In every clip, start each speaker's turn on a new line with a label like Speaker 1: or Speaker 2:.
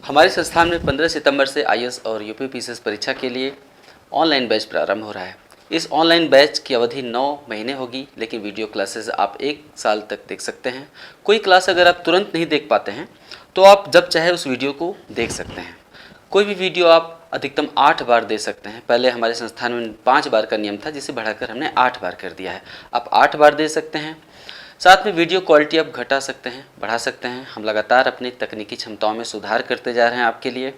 Speaker 1: हमारे संस्थान में 15 सितंबर से आईएएस और यूपीपीसीएस परीक्षा के लिए ऑनलाइन बैच प्रारंभ हो रहा है। इस ऑनलाइन बैच की अवधि 9 महीने होगी, लेकिन वीडियो क्लासेस आप 1 साल तक देख सकते हैं। कोई क्लास अगर आप तुरंत नहीं देख पाते हैं तो आप जब चाहे उस वीडियो को देख सकते हैं। कोई भी वीडियो आप अधिकतम 8 बार दे सकते हैं। पहले हमारे संस्थान में 5 बार का नियम था, जिसे बढ़ाकर हमने 8 बार कर दिया है। आप 8 बार दे सकते हैं। साथ में वीडियो क्वालिटी आप घटा सकते हैं, बढ़ा सकते हैं। हम लगातार अपनी तकनीकी क्षमताओं में सुधार करते जा रहे हैं आपके लिए।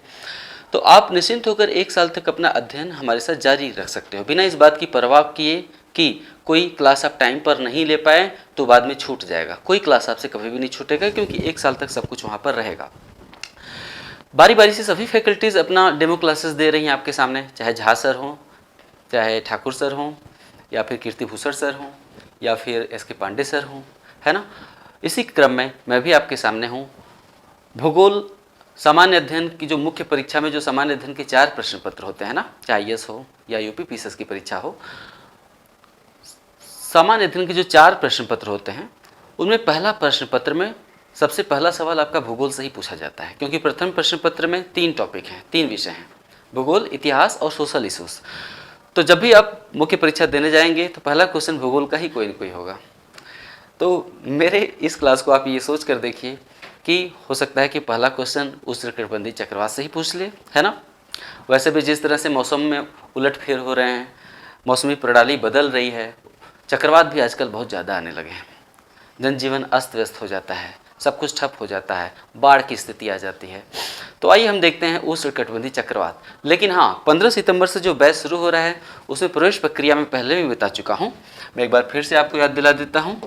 Speaker 1: तो आप निश्चिंत होकर 1 साल तक अपना अध्ययन हमारे साथ जारी रख सकते हो, बिना इस बात की परवाह किए कि कोई क्लास आप टाइम पर नहीं ले पाए तो बाद में छूट जाएगा। कोई क्लास आपसे कभी भी नहीं छूटेगा, क्योंकि 1 साल तक सब कुछ वहाँ पर रहेगा। बारी बारी से सभी फैकल्टीज़ अपना डेमो क्लासेस दे रही हैं आपके सामने, चाहे झा सर हों, चाहे ठाकुर सर हों, या फिर कीर्तिभूषण सर हों, या फिर एस के पांडे सर हों, है ना। इसी क्रम में मैं भी आपके सामने हूँ। भूगोल सामान्य अध्ययन की जो मुख्य परीक्षा में जो सामान्य अध्ययन के 4 प्रश्न पत्र होते हैं ना, चाहे आईएएस हो या यूपीपीसीएस की परीक्षा हो, सामान्य अध्ययन के जो 4 प्रश्न पत्र होते हैं उनमें पहला प्रश्न पत्र में सबसे पहला सवाल आपका भूगोल से ही पूछा जाता है, क्योंकि प्रथम प्रश्न पत्र में 3 टॉपिक हैं, 3 विषय हैं, भूगोल, इतिहास और सोशल इशूज़। तो जब भी आप मुख्य परीक्षा देने जाएंगे तो पहला क्वेश्चन भूगोल का ही कोई न कोई होगा। तो मेरे इस क्लास को आप ये सोच कर देखिए कि हो सकता है कि पहला क्वेश्चन उष्णकटिबंधीय चक्रवात से ही पूछ ले, है ना। वैसे भी जिस तरह से मौसम में उलटफेर हो रहे हैं, मौसमी प्रणाली बदल रही है, चक्रवात भी आजकल बहुत ज़्यादा आने लगे हैं। जनजीवन अस्त व्यस्त हो जाता है, सब कुछ ठप हो जाता है, बाढ़ की स्थिति आ जाती है। तो आइए हम देखते हैं उष्णकटिबंधीय चक्रवात। लेकिन हाँ, 15 सितंबर से जो बैच शुरू हो रहा है उसमें प्रवेश प्रक्रिया में पहले भी बता चुका हूँ। मैं एक बार फिर से आपको याद दिला देता हूँ।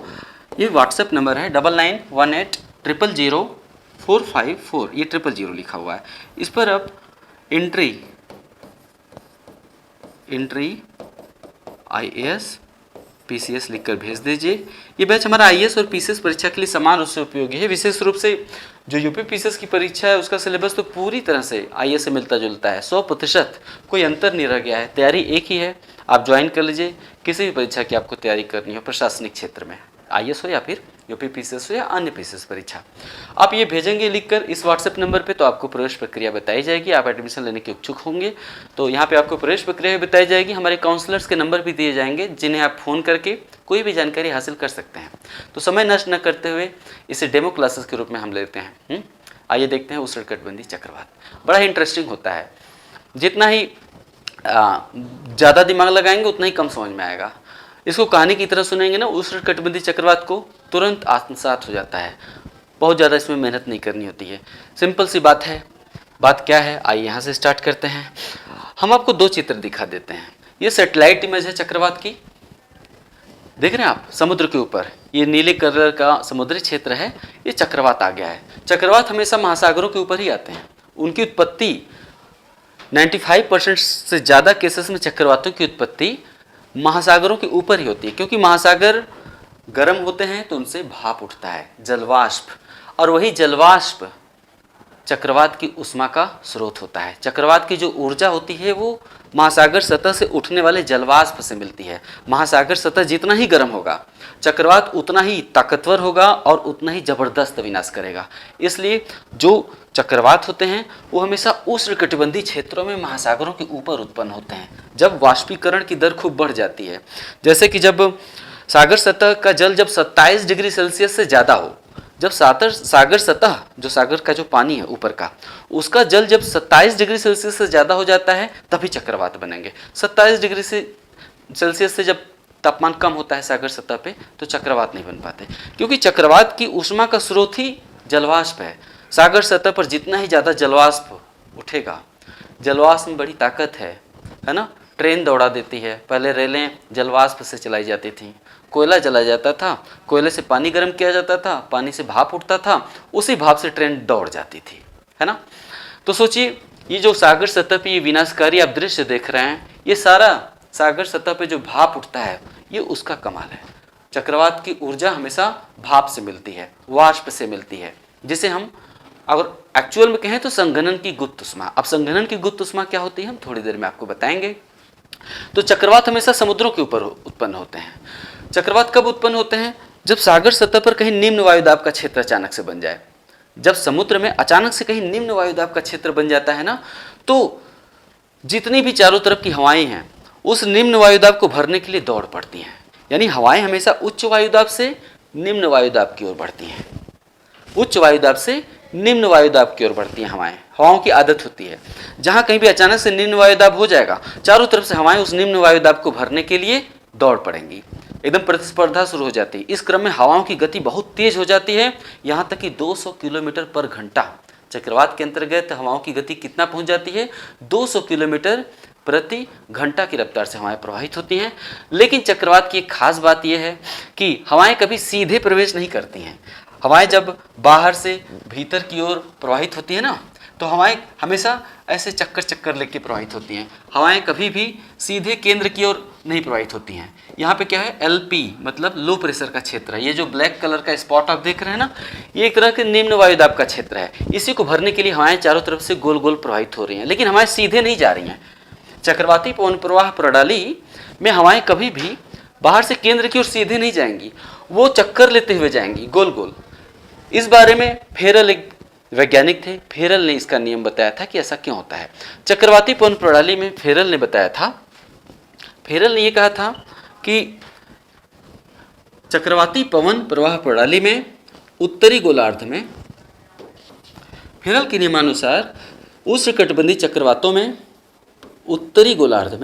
Speaker 1: ये व्हाट्सएप नंबर है 9918000454, ये 000 लिखा हुआ है। इस पर आप एंट्री आईएएस पीसीएस लिखकर भेज दीजिए। ये बैच हमारा आईएएस और पीसीएस परीक्षा के लिए समान रूप से उपयोगी है। विशेष रूप से जो यूपी पीसीएस की परीक्षा है उसका सिलेबस तो पूरी तरह से आईएएस से मिलता जुलता है, 100%, कोई अंतर नहीं रह गया है। तैयारी एक ही है, आप ज्वाइन कर लीजिए। किसी भी परीक्षा की आपको तैयारी करनी हो प्रशासनिक क्षेत्र में, आईएएस हो या फिर यूपी पीसीएस हो या अन्य पीसीएस परीक्षा, आप ये भेजेंगे लिखकर इस व्हाट्सएप नंबर पे, तो आपको प्रवेश प्रक्रिया बताई जाएगी। आप एडमिशन लेने के इच्छुक होंगे तो यहाँ पे आपको प्रवेश प्रक्रिया बताई जाएगी। हमारे काउंसलर्स के नंबर भी दिए जाएंगे, जिन्हें आप फ़ोन करके कोई भी जानकारी हासिल कर सकते हैं। तो समय नष्ट न करते हुए इसे डेमो क्लासेस के रूप में हम लेते हैं। आइए देखते हैं उष्णकटिबंधीय चक्रवात। बड़ा ही इंटरेस्टिंग होता है। जितना ही ज़्यादा दिमाग लगाएंगे उतना ही कम समझ में आएगा। इसको कहानी की तरह सुनेंगे ना, उष्णकटिबंधीय चक्रवात को तुरंत आत्मसात हो जाता है। बहुत ज़्यादा इसमें मेहनत नहीं करनी होती है, सिंपल सी बात है। बात क्या है, आइए यहाँ से स्टार्ट करते हैं। हम आपको 2 चित्र दिखा देते हैं। ये सैटेलाइट इमेज है चक्रवात की, देख रहे हैं आप, समुद्र के ऊपर ये नीले कलर का समुद्री क्षेत्र है, ये चक्रवात आ गया है। चक्रवात हमेशा महासागरों के ऊपर ही आते हैं। उनकी उत्पत्ति 95% से ज़्यादा केसेस में चक्रवातों की उत्पत्ति महासागरों के ऊपर ही होती है, क्योंकि महासागर गर्म होते हैं तो उनसे भाप उठता है, जलवाष्प, और वही जलवाष्प चक्रवात की उष्मा का स्रोत होता है। चक्रवात की जो ऊर्जा होती है वो महासागर सतह से उठने वाले जलवाष्प से मिलती है। महासागर सतह जितना ही गर्म होगा, चक्रवात उतना ही ताकतवर होगा और उतना ही जबरदस्त विनाश करेगा। इसलिए जो चक्रवात होते हैं वो हमेशा उष्णकटिबंधीय क्षेत्रों में महासागरों के ऊपर उत्पन्न होते हैं, जब वाष्पीकरण की दर खूब बढ़ जाती है। जैसे कि जब सागर सतह का जल जब 27 डिग्री सेल्सियस से ज़्यादा हो, जब सागर सतह, जो सागर का जो पानी है ऊपर का, उसका जल जब 27 डिग्री सेल्सियस से ज़्यादा हो जाता है तभी चक्रवात बनेंगे। 27 डिग्री सेल्सियस से जब तापमान कम होता है सागर सतह पे तो चक्रवात नहीं बन पाते, क्योंकि चक्रवात की ऊष्मा का स्रोत ही जलवाष्प है। सागर सतह पर जितना ही ज़्यादा जलवाष्प उठेगा, जलवाष्प में बड़ी ताकत है ना। ट्रेन दौड़ा देती है, पहले रेलें जलवाष्प से चलाई जाती थी, कोयला जला जाता था, कोयले से पानी गर्म किया जाता था, पानी से भाप उठता था, उसी भाप से ट्रेन दौड़ जाती थी, है ना। तो सोचिए, ये जो सागर सतह पे ये विनाशकारी आप दृश्य देख रहे हैं, ये सारा सागर सतह पे जो भाप उठता है ये उसका कमाल है। चक्रवात की ऊर्जा हमेशा भाप से मिलती है, वाष्प से मिलती है, जिसे हम अगर एक्चुअल में कहें तो संघनन की गुप्त उष्मा। अब संघनन की गुप्त उष्मा क्या होती है हम थोड़ी देर में आपको बताएंगे। तो चक्रवात हमेशा समुद्रों के ऊपर उत्पन्न होते हैं। चक्रवात कब उत्पन्न होते हैं? जब सागर सतह पर कहीं निम्न वायुदाब का क्षेत्र अचानक से बन जाए। जब समुद्र में अचानक से कहीं निम्न वायुदाब का क्षेत्र बन जाता है ना, तो जितनी भी चारों तरफ की हवाएं हैं उस निम्न वायुदाब को भरने के लिए दौड़ पड़ती हैं। यानी हवाएं हमेशा उच्च वायुदाब से निम्न वायुदाब की ओर बढ़ती हैं, उच्च वायुदाब से निम्न वायुदाब की ओर बढ़ती हैं हवाएं। हवाओं की आदत होती है, जहां कहीं भी अचानक से निम्न वायुदाब हो जाएगा, चारों तरफ से हवाएं उस निम्न वायुदाब को भरने के लिए दौड़ पड़ेंगी, एकदम प्रतिस्पर्धा शुरू हो जाती है। इस क्रम में हवाओं की गति बहुत तेज हो जाती है, यहाँ तक कि 200 किलोमीटर पर घंटा। चक्रवात के अंतर्गत हवाओं की गति कितना पहुंच जाती है? 200 किलोमीटर प्रति घंटा की रफ्तार से हवाएं प्रवाहित होती हैं। लेकिन चक्रवात की एक खास बात यह है कि हवाएं कभी सीधे प्रवेश नहीं करती हैं। हवाएं जब बाहर से भीतर की ओर प्रवाहित होती है ना, तो हवाएं हमेशा ऐसे चक्कर चक्कर लेके प्रवाहित होती हैं। हवाएं कभी भी सीधे केंद्र की ओर नहीं प्रवाहित होती हैं। यहाँ पे क्या है? LP मतलब लो प्रेशर का क्षेत्र है। ये जो ब्लैक कलर का स्पॉट आप देख रहे हैं ना, ये एक तरह के निम्न वायुदाब का क्षेत्र है। इसी को भरने के लिए हवाएं चारों तरफ से गोल गोल प्रवाहित हो रही हैं, लेकिन हवाएं सीधे नहीं जा रही हैं। चक्रवाती पवन प्रवाह प्रणाली में हवाएं कभी भी बाहर से केंद्र की ओर सीधे नहीं जाएंगी, वो चक्कर लेते हुए जाएंगी गोल गोल। इस बारे में फेरल एक वैज्ञानिक थे, फेरल ने इसका नियम बताया था कि ऐसा क्यों होता है। चक्रवाती पवन प्रणाली में फेरल ने बताया था, फेरल ने यह कहा था कि चक्रवाती पवन प्रवाह प्रणाली में उत्तरी गोलार्ध में, फेरल के नियमानुसार उष्णकटिबंधीय चक्रवातों में उत्तरी गोलार्ध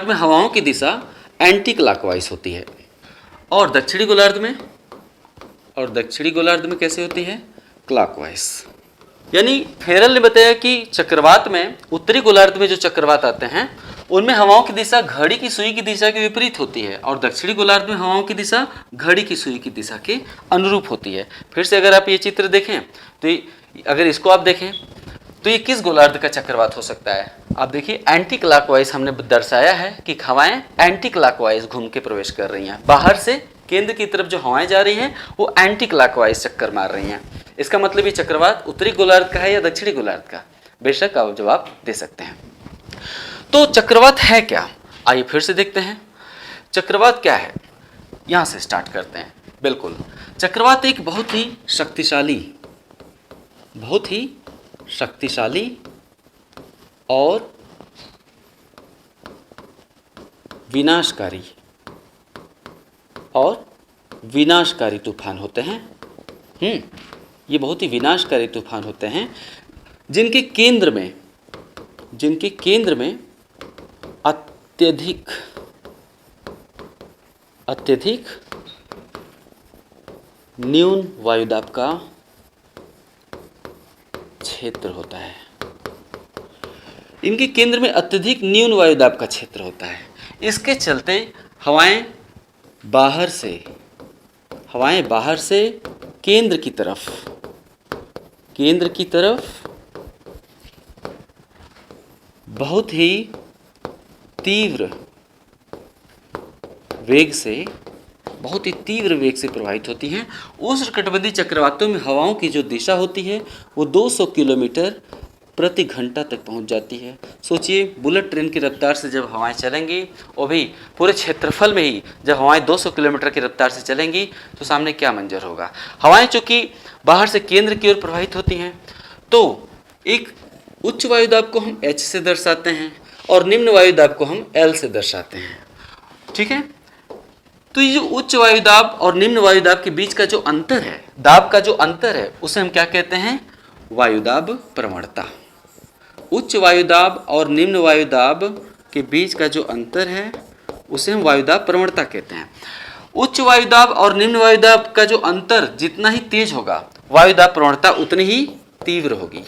Speaker 1: में हवाओं की दिशा एंटी क्लॉकवाइज होती है, और दक्षिणी गोलार्ध में कैसे होती है? क्लॉकवाइज। यानी फेरल ने बताया कि चक्रवात में, उत्तरी गोलार्ध में जो चक्रवात आते हैं उनमें हवाओं की दिशा घड़ी की सुई की दिशा के विपरीत होती है, और दक्षिणी गोलार्ध में हवाओं की दिशा घड़ी की सुई की दिशा के अनुरूप होती है। फिर से अगर आप ये चित्र देखें तो अगर इसको आप देखें तो ये किस गोलार्ध का चक्रवात हो सकता है? आप देखिए, एंटी क्लॉकवाइज हमने दर्शाया है कि हवाएं एंटी क्लॉकवाइज घूम के प्रवेश कर रही हैं। बाहर से केंद्र की तरफ जो हवाएं जा रही हैं वो एंटी क्लॉकवाइज चक्कर मार रही हैं। इसका मतलब ये चक्रवात उत्तरी गोलार्ध का है या दक्षिणी गोलार्ध का? बेशक आप जवाब दे सकते हैं। तो चक्रवात है क्या? आइए फिर से देखते हैं चक्रवात क्या है। यहां से स्टार्ट करते हैं। बिल्कुल, चक्रवात एक बहुत ही शक्तिशाली और विनाशकारी तूफान होते हैं। ये बहुत ही विनाशकारी तूफान होते हैं जिनके केंद्र में अत्यधिक न्यून वायुदाब का क्षेत्र होता है। इनके केंद्र में अत्यधिक न्यून वायुदाब का क्षेत्र होता है। इसके चलते हवाएं बाहर से केंद्र की तरफ बहुत ही तीव्र वेग से प्रवाहित होती हैं। उष्णकटिबंधीय चक्रवातों में हवाओं की जो दिशा होती है वो 200 किलोमीटर प्रति घंटा तक पहुंच जाती है। सोचिए, बुलेट ट्रेन की रफ्तार से जब हवाएं चलेंगी, वो भी पूरे क्षेत्रफल में ही जब हवाएं 200 किलोमीटर की रफ्तार से चलेंगी तो सामने क्या मंजर होगा। हवाएं चूंकि बाहर से केंद्र की ओर प्रवाहित होती हैं, तो एक उच्च वायुदाब को हम H से दर्शाते हैं और निम्न वायुदाब को हम L से दर्शाते हैं। ठीक है, तो ये जो उच्च वायुदाब और निम्न वायुदाब के बीच का जो अंतर है, दाब का जो अंतर है, उसे हम क्या कहते हैं? वायुदाब प्रवणता। उच्च वायुदाब और निम्न वायुदाब के बीच का जो अंतर है उसे हम वायुदाब प्रवणता कहते हैं। उच्च वायुदाब और निम्न वायुदाब का जो अंतर जितना ही तेज होगा, वायुदाब प्रवणता उतनी ही तीव्र होगी।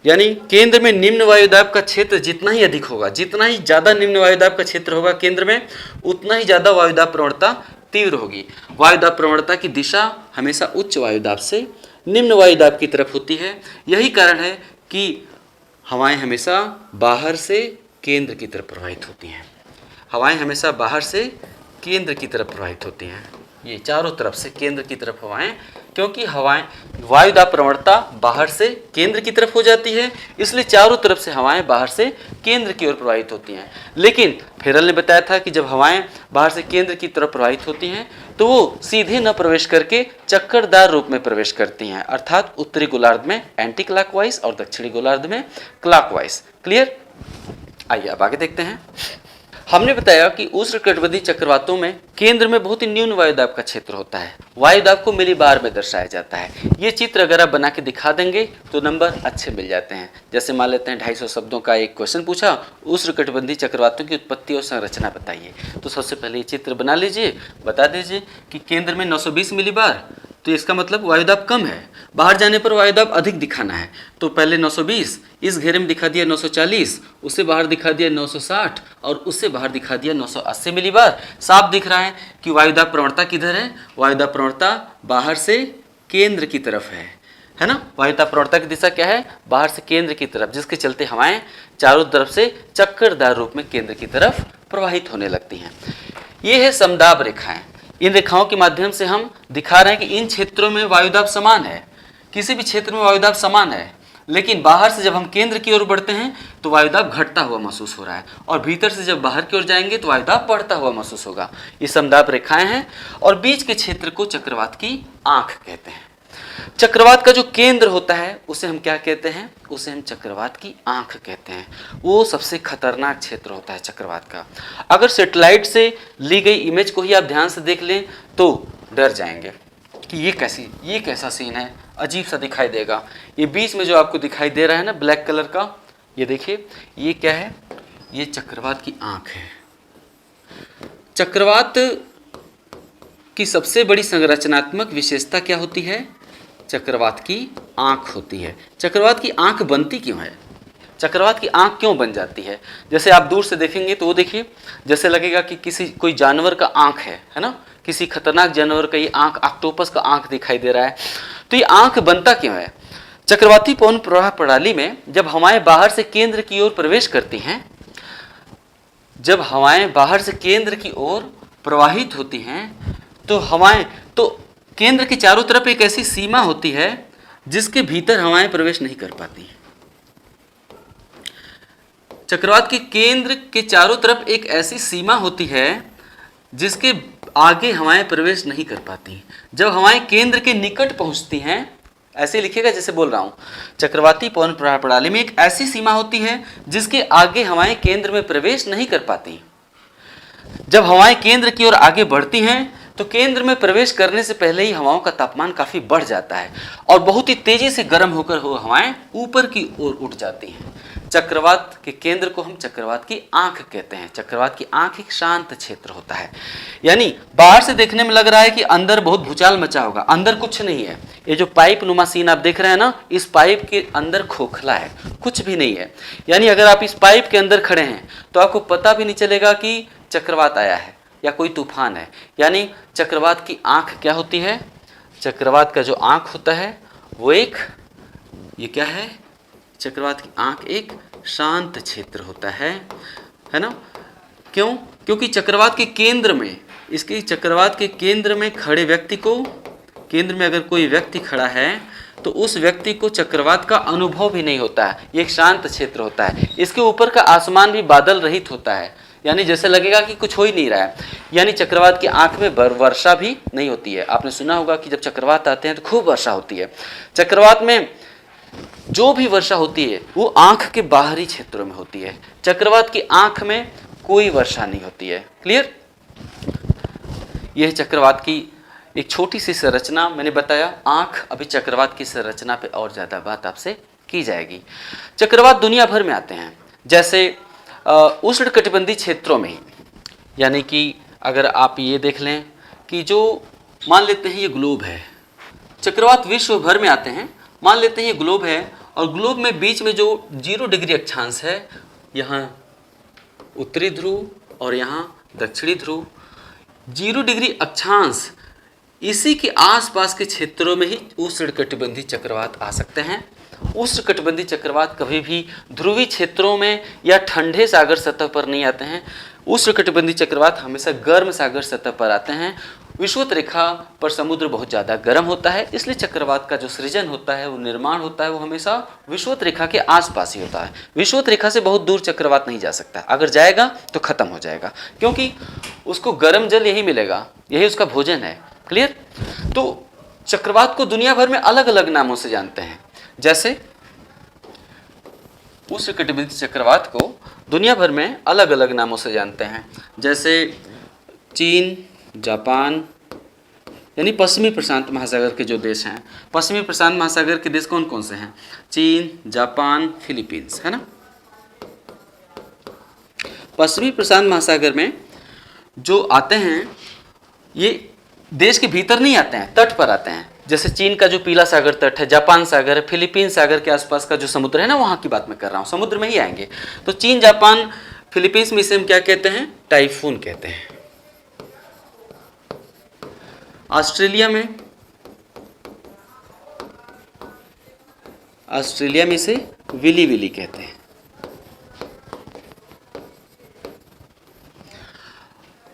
Speaker 1: यानी केंद्र में निम्न वायुदाब का क्षेत्र जितना ही अधिक होगा, जितना ही ज्यादा निम्न वायुदाब का क्षेत्र होगा केंद्र में, उतना ही ज्यादा वायुदाब प्रवणता तीव्र होगी। वायुदाब प्रवणता की दिशा हमेशा उच्च वायुदाब से निम्न वायुदाब की तरफ होती है। यही कारण है कि हवाएं हमेशा बाहर से केंद्र की तरफ प्रवाहित होती हैं। हवाएं हमेशा बाहर से केंद्र की तरफ प्रवाहित होती हैं। ये चारों तरफ से केंद्र की तरफ हवाएं, क्योंकि वायुदाब प्रवणता बाहर से केंद्र की तरफ हो जाती है, इसलिए चारों तरफ से हवाएं बाहर से केंद्र की ओर प्रवाहित होती हैं। लेकिन फेरल ने बताया था कि जब हवाएं बाहर से केंद्र की तरफ प्रवाहित होती हैं, तो वो सीधे न प्रवेश करके चक्करदार रूप में प्रवेश करती हैं, अर्थात उत्तरी गोलार्ध में एंटी क्लॉकवाइज और दक्षिणी गोलार्ध में क्लॉकवाइज। क्लियर? आइए अब आगे देखते हैं। हमने बताया कि उष्णकटिबंधीय चक्रवातों में केंद्र में बहुत ही न्यून वायुदाब का क्षेत्र होता है। वायुदाब को मिलीबार में दर्शाया जाता है। ये चित्र अगर आप बना के दिखा देंगे तो नंबर अच्छे मिल जाते हैं। जैसे मान लेते हैं 250 शब्दों का एक क्वेश्चन पूछा, उष्णकटिबंधीय चक्रवातों की उत्पत्ति और संरचना बताइए। तो सबसे पहले ये चित्र बना लीजिए, बता दीजिए कि केंद्र में 920 मिलीबार, तो इसका मतलब वायुदाब कम है। बाहर जाने पर वायुदाब अधिक दिखाना है, तो पहले 920, इस घेरे में दिखा दिया 940, उससे बाहर दिखा दिया 960 और उससे बाहर दिखा दिया 980 मिलीबार। साफ दिख रहा है कि वायुदाब प्रवणता किधर है? वायुदाब प्रवणता बाहर से केंद्र की तरफ है ना? वायुदाब प्रवणता की दिशा क्या है? बाहर से केंद्र की तरफ, जिसके चलते हवाएं चारों तरफ से चक्करदार रूप में केंद्र की तरफ प्रवाहित होने लगती हैं। ये है समदाब रेखाएं। इन रेखाओं के माध्यम से हम दिखा रहे हैं कि इन क्षेत्रों में वायुदाब समान है, किसी भी क्षेत्र में वायुदाब समान है, लेकिन बाहर से जब हम केंद्र की ओर बढ़ते हैं तो वायुदाब घटता हुआ महसूस हो रहा है, और भीतर से जब बाहर की ओर जाएंगे तो वायुदाब बढ़ता हुआ महसूस होगा। ये समदाब रेखाएं हैं, और बीच के क्षेत्र को चक्रवात की आंख कहते हैं। चक्रवात का जो केंद्र होता है उसे हम क्या कहते हैं? उसे हम चक्रवात की आंख कहते हैं। वो सबसे खतरनाक क्षेत्र होता है चक्रवात का। अगर सैटेलाइट से ली गई इमेज को ही आप ध्यान से देख लें तो डर जाएंगे कि ये कैसा सीन है, अजीब सा दिखाई देगा। ये बीच में जो आपको दिखाई दे रहा है ना ब्लैक कलर का, ये देखिए, ये क्या है? ये चक्रवात की आंख है। चक्रवात की सबसे बड़ी संरचनात्मक विशेषता क्या होती है? चक्रवात की आंख होती है। चक्रवात की आंख बनती क्यों है? चक्रवात की आंख क्यों बन जाती है? जैसे आप दूर से देखेंगे तो वो देखिए, जैसे लगेगा कि कोई जानवर का आंख है ना? किसी खतरनाक जानवर का ये आंख, ऑक्टोपस का आंख दिखाई दे रहा है। तो ये आंख बनता क्यों है? चक्रवाती पवन प्रवाह प्रणाली में जब हवाएं बाहर से केंद्र की ओर प्रवेश करती हैं, जब हवाएं बाहर से केंद्र की ओर प्रवाहित होती हैं, तो केंद्र के चारों तरफ एक ऐसी सीमा होती है जिसके भीतर हवाएं प्रवेश नहीं कर पाती। चक्रवात के केंद्र के चारों तरफ एक ऐसी सीमा होती है जिसके आगे हवाएं प्रवेश नहीं कर पाती। जब हवाएं केंद्र के निकट पहुंचती हैं, ऐसे लिखिएगा जैसे बोल रहा हूं, चक्रवाती पवन प्रवाह प्रणाली में एक ऐसी सीमा होती है जिसके आगे हवाएं केंद्र में प्रवेश नहीं कर पाती। जब हवाएं केंद्र की ओर आगे बढ़ती हैं तो केंद्र में प्रवेश करने से पहले ही हवाओं का तापमान काफी बढ़ जाता है और बहुत ही तेजी से गर्म होकर हवाएं ऊपर की ओर उठ जाती हैं। चक्रवात के केंद्र को हम चक्रवात की आंख कहते हैं। चक्रवात की आंख एक शांत क्षेत्र होता है, यानी बाहर से देखने में लग रहा है कि अंदर बहुत भूचाल मचा होगा, अंदर कुछ नहीं है। ये जो पाइप नुमा सीन आप देख रहे हैं ना, इस पाइप के अंदर खोखला है, कुछ भी नहीं है। यानी अगर आप इस पाइप के अंदर खड़े हैं तो आपको पता भी नहीं चलेगा कि चक्रवात आया है या कोई तूफान है। यानी चक्रवात की आंख क्या होती है? चक्रवात का जो आंख होता है वो ये क्या है? चक्रवात की आंख एक शांत क्षेत्र होता है ना? क्यों? क्योंकि चक्रवात के केंद्र में खड़े व्यक्ति को, केंद्र में अगर कोई व्यक्ति खड़ा है तो उस व्यक्ति को चक्रवात का अनुभव भी नहीं होता है। ये एक शांत क्षेत्र होता है। इसके ऊपर का आसमान भी बादल रहित होता है, यानी जैसे लगेगा कि कुछ हो ही नहीं रहा है। यानी चक्रवात की आंख में वर्षा भी नहीं होती है। आपने सुना होगा कि जब चक्रवात आते हैं तो खूब वर्षा होती है। चक्रवात में जो भी वर्षा होती है वो आंख के बाहरी क्षेत्रों में होती है। चक्रवात की आंख में कोई वर्षा नहीं होती है। क्लियर? यह चक्रवात की एक छोटी सी संरचना मैंने बताया। आंख, अभी चक्रवात की संरचना पे और ज्यादा बात आपसे की जाएगी। चक्रवात दुनिया भर में आते हैं, जैसे उष्णकटिबंधीय क्षेत्रों में ही, यानी कि अगर आप ये देख लें कि जो मान लेते हैं ये ग्लोब है, चक्रवात विश्व भर में आते हैं। मान लेते हैं ये ग्लोब है और ग्लोब में बीच में जो 0 डिग्री अक्षांश है, यहाँ उत्तरी ध्रुव और यहाँ दक्षिणी ध्रुव, 0 डिग्री अक्षांश, इसी के आसपास के क्षेत्रों में ही उष्णकटिबंधीय चक्रवात आ सकते हैं। उष्णकटिबंधीय चक्रवात कभी भी ध्रुवीय क्षेत्रों में या ठंडे सागर सतह पर नहीं आते हैं। उष्णकटिबंधीय चक्रवात हमेशा गर्म सागर सतह पर आते हैं। विषुवत रेखा पर समुद्र बहुत ज़्यादा गर्म होता है, इसलिए चक्रवात का जो सृजन होता है, वो निर्माण होता है, वो हमेशा विषुवत रेखा के आसपास ही होता है। विषुवत रेखा से बहुत दूर चक्रवात नहीं जा सकता, अगर जाएगा तो खत्म हो जाएगा, क्योंकि उसको गर्म जल यही मिलेगा, यही उसका भोजन है। क्लियर? तो चक्रवात को दुनिया भर में अलग अलग नामों से जानते हैं। जैसे उष्णकटिबंधीय चक्रवात को दुनिया भर में अलग अलग नामों से जानते हैं, जैसे चीन, जापान, यानी पश्चिमी प्रशांत महासागर के जो देश हैं, पश्चिमी प्रशांत महासागर के देश कौन कौन से हैं? चीन, जापान, फिलीपींस, है ना। पश्चिमी प्रशांत महासागर में जो आते हैं, ये देश के भीतर नहीं आते हैं, तट पर आते हैं। जैसे चीन का जो पीला सागर तट है, जापान सागर है, फिलीपीन सागर के आसपास का जो समुद्र है ना, वहाँ की बात मैं कर रहा हूँ, समुद्र में ही आएंगे। तो चीन, जापान, फिलीपींस में इसे हम क्या कहते हैं? टाइफून कहते हैं। ऑस्ट्रेलिया में इसे विली विली कहते हैं।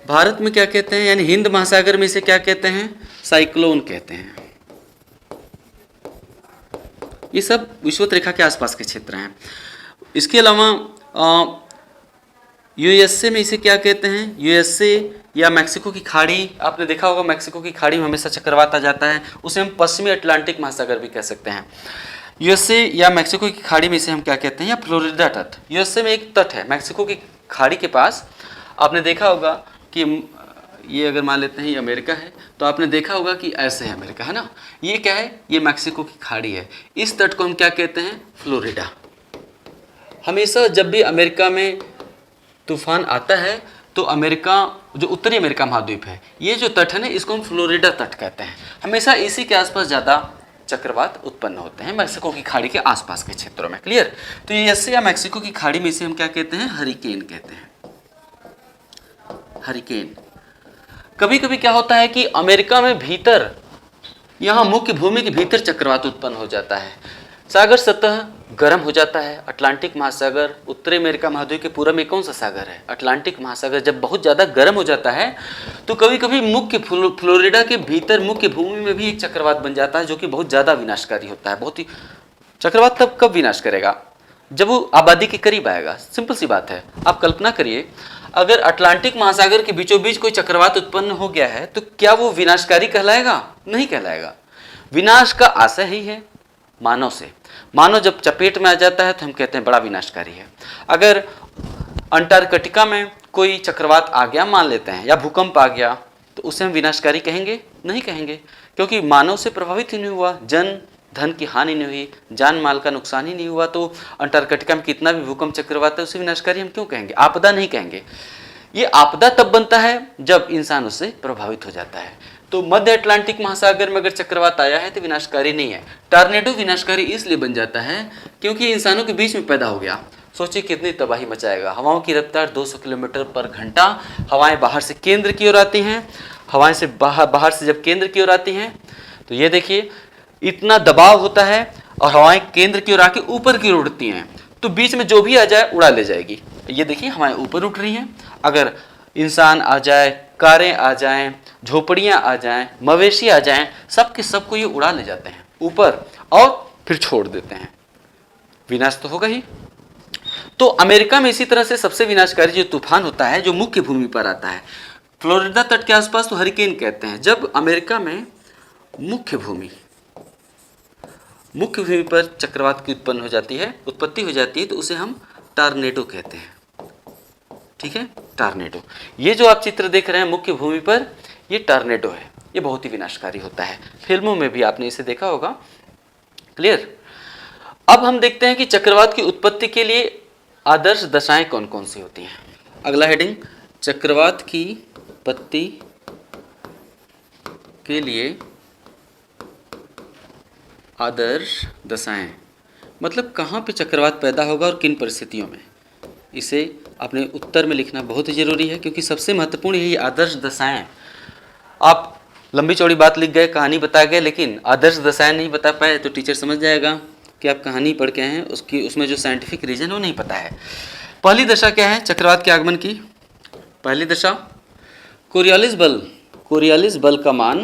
Speaker 1: भारत में क्या कहते हैं, यानी हिंद महासागर में इसे क्या कहते हैं? साइक्लोन कहते हैं। ये सब विषुवत रेखा के आसपास के क्षेत्र हैं। इसके अलावा यूएसए में इसे क्या कहते हैं? यूएसए या मैक्सिको की खाड़ी, आपने देखा होगा मैक्सिको की खाड़ी में हमेशा चक्रवात आ जाता है, उसे हम पश्चिमी अटलांटिक महासागर भी कह सकते हैं। यूएसए या मैक्सिको की खाड़ी में इसे हम क्या कहते हैं? या फ्लोरिडा तट। यूएसए में एक तट है मैक्सिको की खाड़ी के पास, आपने देखा होगा कि ये अगर मान लेते हैं ये अमेरिका है, तो आपने देखा होगा कि ऐसे है अमेरिका, है ना। ये क्या है? ये मैक्सिको की खाड़ी है। इस तट को हम क्या कहते हैं? फ्लोरिडा। हमेशा जब भी अमेरिका में तूफान आता है तो अमेरिका, जो उत्तरी अमेरिका महाद्वीप है, ये जो तट है ना, इसको हम फ्लोरिडा तट कहते हैं। हमेशा इसी के आसपास ज़्यादा चक्रवात उत्पन्न होते हैं, मैक्सिको की खाड़ी के आसपास के क्षेत्रों में। क्लियर? तो यूएसए या मैक्सिको की खाड़ी में इसे हम क्या कहते हैं? हरिकेन कहते हैं। हरिकेन। कभी कभी क्या होता है कि अमेरिका में भीतर, यहाँ मुख्य भूमि के भीतर चक्रवात उत्पन्न हो जाता है, सागर सतह गर्म हो जाता है। अटलांटिक महासागर, उत्तरी अमेरिका महाद्वीप के पूर्व में कौन सा सागर है? अटलांटिक महासागर। जब बहुत ज़्यादा गर्म हो जाता है तो कभी कभी मुख्य फ्लोरिडा के भीतर मुख्य भूमि में भी एक चक्रवात बन जाता है, जो कि बहुत ज़्यादा विनाशकारी होता है। बहुत ही चक्रवात तब कब विनाश करेगा? जब वो आबादी के करीब आएगा। सिंपल सी बात है। आप कल्पना करिए, अगर अटलांटिक महासागर के बीचों बीच कोई चक्रवात उत्पन्न हो गया है तो क्या वो विनाशकारी कहलाएगा? नहीं कहलाएगा। विनाश का आशय ही है मानव से। मानव जब चपेट में आ जाता है तो हम कहते हैं बड़ा विनाशकारी है। अगर अंटार्कटिका में कोई चक्रवात आ गया मान लेते हैं, या भूकंप आ गया, तो उसे हम विनाशकारी कहेंगे? नहीं कहेंगे, क्योंकि मानव से प्रभावित ही नहीं हुआ, जन धन की हानि नहीं हुई, जान माल का नुकसान ही नहीं हुआ। तो अंटार्कटिका में कितना भी भूकंप चक्रवात है, उसे विनाशकारी हम क्यों कहेंगे? आपदा नहीं कहेंगे। ये आपदा तब बनता है जब इंसान उससे प्रभावित हो जाता है। तो मध्य अटलांटिक महासागर में अगर चक्रवात आया है तो विनाशकारी नहीं है। टॉर्नेडो विनाशकारी इसलिए बन जाता है क्योंकि इंसानों के बीच में पैदा हो गया। सोचिए कितनी तबाही मचाएगा। हवाओं की रफ्तार 200 किलोमीटर पर घंटा। हवाएं बाहर से केंद्र की ओर आती हैं। हवाएं से बाहर से जब केंद्र की ओर आती हैं तो ये देखिए इतना दबाव होता है, और हवाएं केंद्र की ओर आके ऊपर की ओर उड़ती हैं, तो बीच में जो भी आ जाए उड़ा ले जाएगी। ये देखिए हवाएं ऊपर उठ रही हैं। अगर इंसान आ जाए, कारें आ जाएं, झोपड़ियां आ जाएं, मवेशी आ जाएं, सबके सबको ये उड़ा ले जाते हैं ऊपर और फिर छोड़ देते हैं। विनाश तो होगा ही। तो अमेरिका में इसी तरह से सबसे विनाशकारी जो तूफान होता है, जो मुख्य भूमि पर आता है, फ्लोरिडा तट के आसपास तो हरिकेन कहते हैं। जब अमेरिका में मुख्य भूमि पर चक्रवात की उत्पत्ति हो जाती है तो उसे हम टॉर्नेडो कहते हैं। ठीक है, टॉर्नेडो। ये जो आप चित्र देख रहे हैं मुख्य भूमि पर, ये टॉर्नेडो है। ये बहुत ही विनाशकारी होता है। फिल्मों में भी आपने इसे देखा होगा। क्लियर? अब हम देखते हैं कि चक्रवात की उत्पत्ति के लिए आदर्श दशाएं कौन कौन सी होती हैं। अगला हेडिंग, चक्रवात की उत्पत्ति के लिए आदर्श दशाएं, मतलब कहाँ पे चक्रवात पैदा होगा और किन परिस्थितियों में। इसे अपने उत्तर में लिखना बहुत ही जरूरी है, क्योंकि सबसे महत्वपूर्ण यही आदर्श दशाएं। आप लंबी चौड़ी बात लिख गए, कहानी बता गए, लेकिन आदर्श दशाएं नहीं बता पाए तो टीचर समझ जाएगा कि आप कहानी पढ़ के हैं, उसमें जो साइंटिफिक रीजन वो नहीं पता है। पहली दशा क्या है चक्रवात के आगमन की? पहली दशा कोरियोलिस बल कोरियालिस बल का मान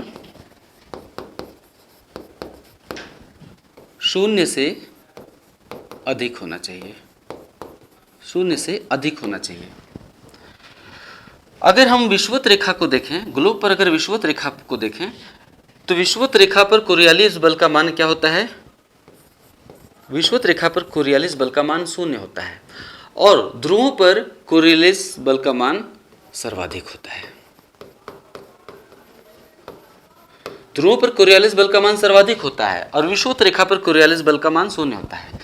Speaker 1: 0 से अधिक होना चाहिए, 0 से अधिक होना चाहिए। अगर हम विषुवत रेखा को देखें, ग्लोब पर अगर विषुवत रेखा को देखें तो विषुवत रेखा पर कोरियालिस बल का मान क्या होता है? विषुवत रेखा पर कोरियालिस बल का मान 0 होता है और ध्रुवों पर कोरियालिस बल का मान सर्वाधिक होता है। ध्रुवों पर कोरियालिस बल का मान सर्वाधिक होता है और विषुवत रेखा पर कोरियालिस बल का मान 0 होता है।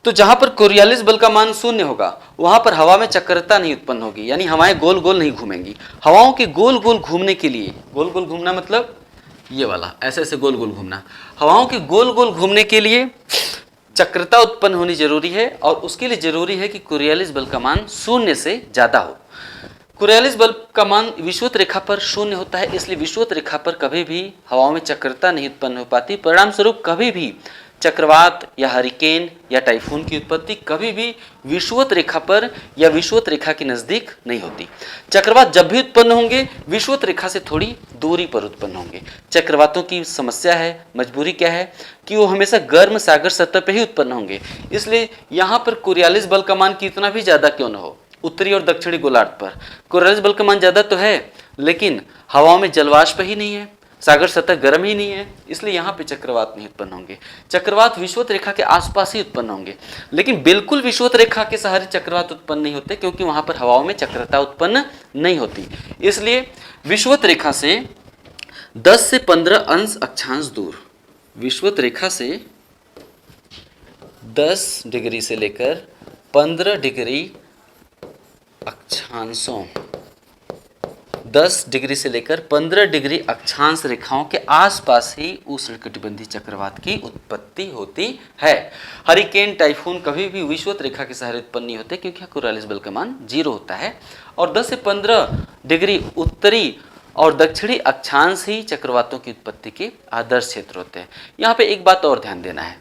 Speaker 1: तो जहां पर कोरियालिस बल का मान 0 होगा वहां पर हवा में चक्करता नहीं उत्पन्न होगी, यानी हवाएं गोल गोल नहीं घूमेंगी। हवाओं के गोल गोल घूमने के लिए, गोल गोल घूमना मतलब ये वाला ऐसे ऐसे गोल गोल घूमना, हवाओं के गोल गोल घूमने के लिए चक्रता उत्पन्न होनी जरूरी है और उसके लिए जरूरी है कि कोरियालिस बल का मान 0 से ज्यादा हो। कोरियालिस बल का मान विषुवत रेखा पर 0 होता है, इसलिए विषुवत रेखा पर कभी भी हवाओं में चक्रता नहीं उत्पन्न हो पाती। परिणाम स्वरूप कभी भी चक्रवात या हरिकेन या टाइफून की उत्पत्ति कभी भी विषुवत रेखा पर या विषुवत रेखा के नजदीक नहीं होती। चक्रवात जब भी उत्पन्न होंगे विषुवत रेखा से थोड़ी दूरी पर उत्पन्न होंगे। चक्रवातों की समस्या है, मजबूरी क्या है कि वो हमेशा गर्म सागर सतह पर ही उत्पन्न होंगे, इसलिए यहाँ पर कोरियालिस बल का मान कितना भी ज्यादा क्यों न हो, उत्तरी और दक्षिणी गोलार्ध पर कोरियालिस बल का मान ज्यादा तो है लेकिन हवाओं में जलवाष्प ही नहीं है, सागर सतह गर्म ही नहीं है, इसलिए यहाँ पे चक्रवात नहीं उत्पन्न होंगे। चक्रवात विषुवत रेखा के आसपास ही उत्पन्न होंगे, लेकिन बिल्कुल विषुवत रेखा के सहारे चक्रवात उत्पन्न नहीं होते क्योंकि वहां पर हवाओं में चक्रता उत्पन्न नहीं होती। इसलिए विषुवत रेखा से 10 से 15 अंश अक्षांश दूर, विषुवत रेखा से 10 डिग्री से लेकर 15 डिग्री अक्षांशों, 10 डिग्री से लेकर 15 डिग्री अक्षांश रेखाओं के आसपास ही उष्णकटिबंधीय चक्रवात की उत्पत्ति होती है। हरिकेन टाइफून कभी भी विषुवत रेखा के सहारे उत्पन्न नहीं होते क्योंकि कोरियालिस बल का मान 0 होता है और 10 से 15 डिग्री उत्तरी और दक्षिणी अक्षांश ही चक्रवातों की उत्पत्ति के आदर्श क्षेत्र होते हैं। यहाँ पे एक बात और ध्यान देना है,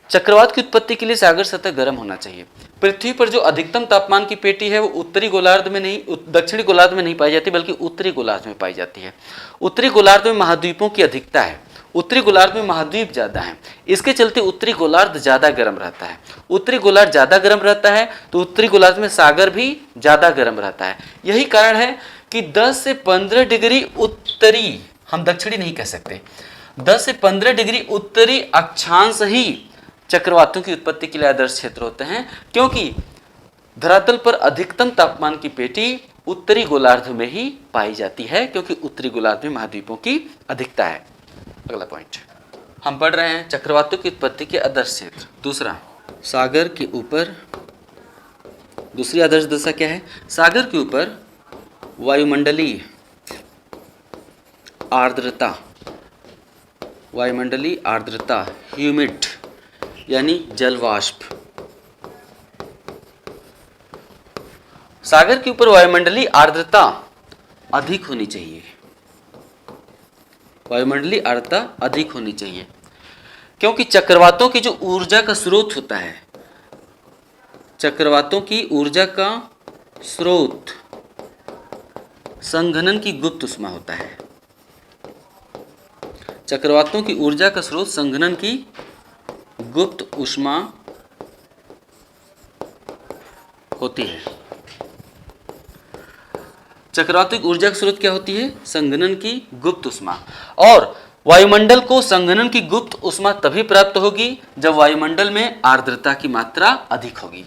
Speaker 1: चक्रवात की उत्पत्ति के लिए सागर सतह गर्म होना चाहिए। पृथ्वी पर जो अधिकतम तापमान की पेटी है वो उत्तरी गोलार्ध में नहीं, दक्षिणी गोलार्ध में नहीं पाई जाती बल्कि उत्तरी गोलार्ध में पाई जाती है। उत्तरी गोलार्ध में महाद्वीपों की अधिकता है, उत्तरी गोलार्ध में महाद्वीप ज्यादा है, इसके चलते उत्तरी गोलार्ध ज्यादा गर्म रहता है। उत्तरी गोलार्ध ज्यादा गर्म रहता है तो उत्तरी गोलार्ध में सागर भी ज्यादा गर्म रहता है। यही कारण है कि 10 से 15 डिग्री उत्तरी, हम दक्षिणी नहीं कह सकते, 10 से 15 डिग्री उत्तरी अक्षांश ही चक्रवातों की उत्पत्ति के लिए आदर्श क्षेत्र होते हैं क्योंकि धरातल पर अधिकतम तापमान की पेटी उत्तरी गोलार्ध में ही पाई जाती है क्योंकि उत्तरी गोलार्ध में महाद्वीपों की अधिकता है। अगला पॉइंट हम पढ़ रहे हैं चक्रवातों की उत्पत्ति के आदर्श क्षेत्र। दूसरा, सागर के ऊपर, दूसरी आदर्श दशा क्या है? सागर के ऊपर वायुमंडलीय आर्द्रता, वायुमंडलीय आर्द्रता ह्यूमिड यानी जलवाष्प, सागर के ऊपर वायुमंडलीय आर्द्रता अधिक होनी चाहिए, वायुमंडलीय आर्द्रता अधिक होनी चाहिए क्योंकि चक्रवातों की जो ऊर्जा का स्रोत होता है, चक्रवातों की ऊर्जा का स्रोत संघनन की गुप्त उष्मा होता है। चक्रवातों की ऊर्जा का स्रोत संघनन की गुप्त उष्मा होती है। चक्रवातों की ऊर्जा का स्रोत क्या होती है? संघनन की गुप्त उष्मा। और वायुमंडल को संघनन की गुप्त उष्मा तभी प्राप्त होगी जब वायुमंडल में आर्द्रता की मात्रा अधिक होगी।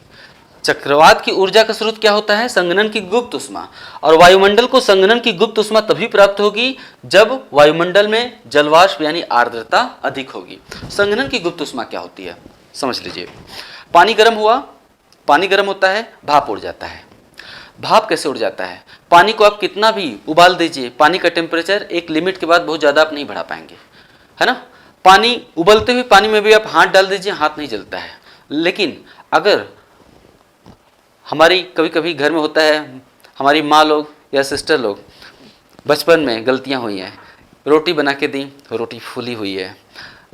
Speaker 1: चक्रवात की ऊर्जा का स्रोत क्या होता है? संघनन की गुप्त उष्मा। और वायुमंडल को संघनन की गुप्त उष्मा तभी प्राप्त होगी जब वायुमंडल में जलवाष्प यानी आर्द्रता अधिक होगी। संघनन की गुप्त उष्मा क्या होती है समझ लीजिए। पानी गर्म हुआ, पानी गर्म होता है, भाप उड़ जाता है। भाप कैसे उड़ जाता है? पानी को आप कितना भी उबाल दीजिए, पानी का टेम्परेचर एक लिमिट के बाद बहुत ज़्यादा आप नहीं बढ़ा पाएंगे, है ना। पानी उबलते हुए पानी में भी आप हाथ डाल दीजिए, हाथ नहीं जलता है। लेकिन अगर हमारी कभी कभी घर में होता है, हमारी माँ लोग या सिस्टर लोग बचपन में गलतियाँ हुई हैं, रोटी बना के दी, रोटी फूली हुई है,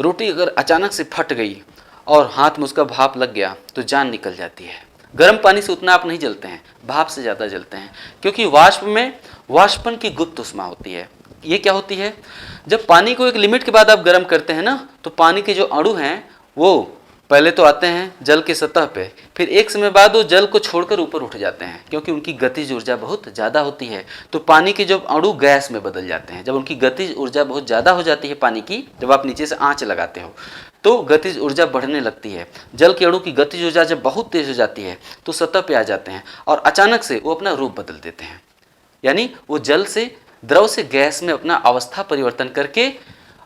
Speaker 1: रोटी अगर अचानक से फट गई और हाथ में उसका भाप लग गया तो जान निकल जाती है। गर्म पानी से उतना आप नहीं जलते हैं, भाप से ज़्यादा जलते हैं क्योंकि वाष्प में वाष्पन की गुप्त उष्मा होती है। ये क्या होती है, जब पानी को एक लिमिट के बाद आप गर्म करते हैं ना, तो पानी के जो अणु हैं वो पहले तो आते हैं जल के सतह पे, फिर एक समय बाद वो जल को छोड़कर ऊपर उठ जाते हैं, क्योंकि उनकी गतिज ऊर्जा बहुत ज़्यादा होती है। तो पानी के जब अणु गैस में बदल जाते हैं, जब उनकी गतिज ऊर्जा बहुत ज़्यादा हो जाती है पानी की, जब आप नीचे से आँच लगाते हो तो गतिज ऊर्जा बढ़ने लगती है। जल के अणु की गतिज ऊर्जा जब बहुत तेज हो जाती है तो सतह पे आ जाते हैं और अचानक से वो अपना रूप बदल देते हैं, यानी वो जल से द्रव से गैस में अपना अवस्था परिवर्तन करके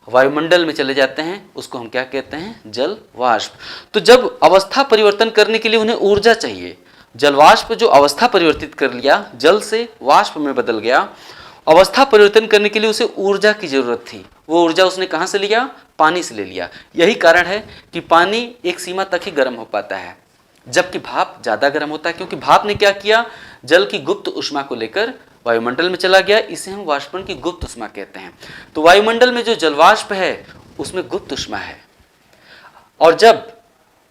Speaker 1: वायुमंडल में चले जाते हैं। उसको हम क्या कहते हैं, जल वाष्प। तो जब अवस्था परिवर्तन करने के लिए उन्हें ऊर्जा चाहिए, जल वाष्प जो अवस्था परिवर्तित कर लिया, जल से वाष्प में बदल गया, अवस्था परिवर्तन करने के लिए उसे ऊर्जा की जरूरत थी। वो ऊर्जा उसने कहाँ से लिया, पानी से ले लिया। यही कारण है कि पानी एक सीमा तक ही गर्म हो पाता है, जबकि भाप ज़्यादा गर्म होता है, क्योंकि भाप ने क्या किया, जल की गुप्त ऊष्मा को लेकर वायुमंडल में चला गया। इसे हम वाष्पन की गुप्त ऊष्मा कहते हैं। तो वायुमंडल में जो जलवाष्प है उसमें गुप्त ऊष्मा है, और जब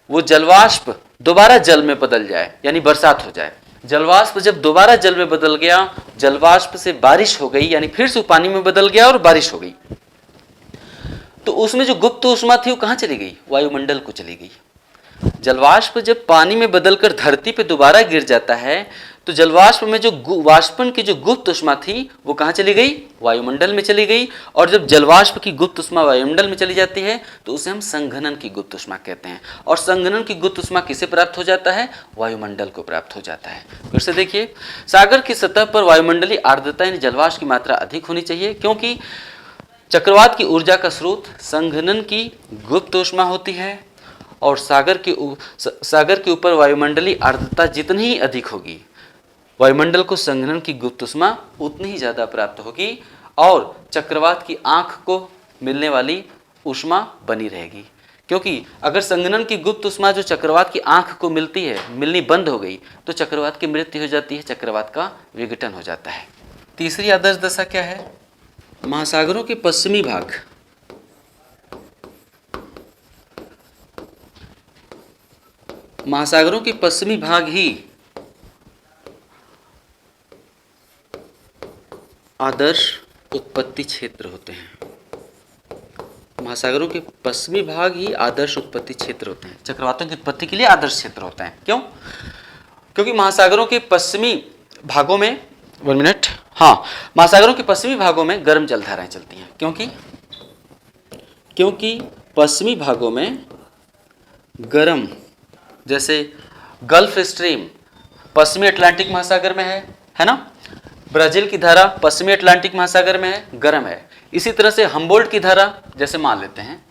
Speaker 1: वो जलवाष्प दोबारा जल में बदल जाए, यानी बरसात हो जाए, जलवाष्प जब दोबारा जल में बदल गया, जलवाष्प से बारिश हो गई, यानी फिर से पानी में बदल गया और बारिश हो गई, तो उसमें जो गुप्त ऊष्मा थी वो कहाँ चली गई, वायुमंडल को चली गई। जलवाष्प जब पानी में बदलकर धरती पे दोबारा गिर जाता है, तो जलवाष्प में जो वाष्पन की जो गुप्त ऊष्मा थी वो कहाँ चली गई, वायुमंडल में चली गई। और जब जलवाष्प की गुप्त ऊष्मा वायुमंडल में चली जाती है तो उसे हम संघनन की गुप्त ऊष्मा कहते हैं। और संघनन की गुप्त ऊष्मा किसे प्राप्त हो जाता है, वायुमंडल को प्राप्त हो जाता है। फिर से देखिए, सागर की सतह पर वायुमंडलीय आर्द्रता यानी जलवाष्प की मात्रा अधिक होनी चाहिए, क्योंकि चक्रवात की ऊर्जा का स्रोत संघनन की गुप्त ऊष्मा होती है। और सागर के ऊपर वायुमंडलीय आर्द्रता जितनी ही अधिक होगी, वायुमंडल को संघनन की गुप्त ऊष्मा उतनी ही ज़्यादा प्राप्त होगी और चक्रवात की आंख को मिलने वाली ऊष्मा बनी रहेगी। क्योंकि अगर संघनन की गुप्त ऊष्मा जो चक्रवात की आंख को मिलती है, मिलनी बंद हो गई, तो चक्रवात की मृत्यु हो जाती है, चक्रवात का विघटन हो जाता है। तीसरी आदर्श दशा क्या है, महासागरों के पश्चिमी भाग, महासागरों के पश्चिमी भाग ही आदर्श उत्पत्ति क्षेत्र होते हैं। महासागरों के पश्चिमी भाग ही आदर्श उत्पत्ति क्षेत्र होते हैं, चक्रवातों की उत्पत्ति के लिए आदर्श क्षेत्र होते हैं। क्यों? क्योंकि महासागरों के पश्चिमी भागों में, 1 मिनट, हाँ, महासागरों के पश्चिमी भागों में गर्म जलधाराएं चलती हैं। क्योंकि पश्चिमी भागों में गर्म, जैसे गल्फ स्ट्रीम पश्चिमी अटलांटिक महासागर में है ना, ब्राजील की धारा पश्चिमी अटलांटिक महासागर में है, गर्म है। इसी तरह से हम्बोल्ट की धारा, जैसे मान लेते हैं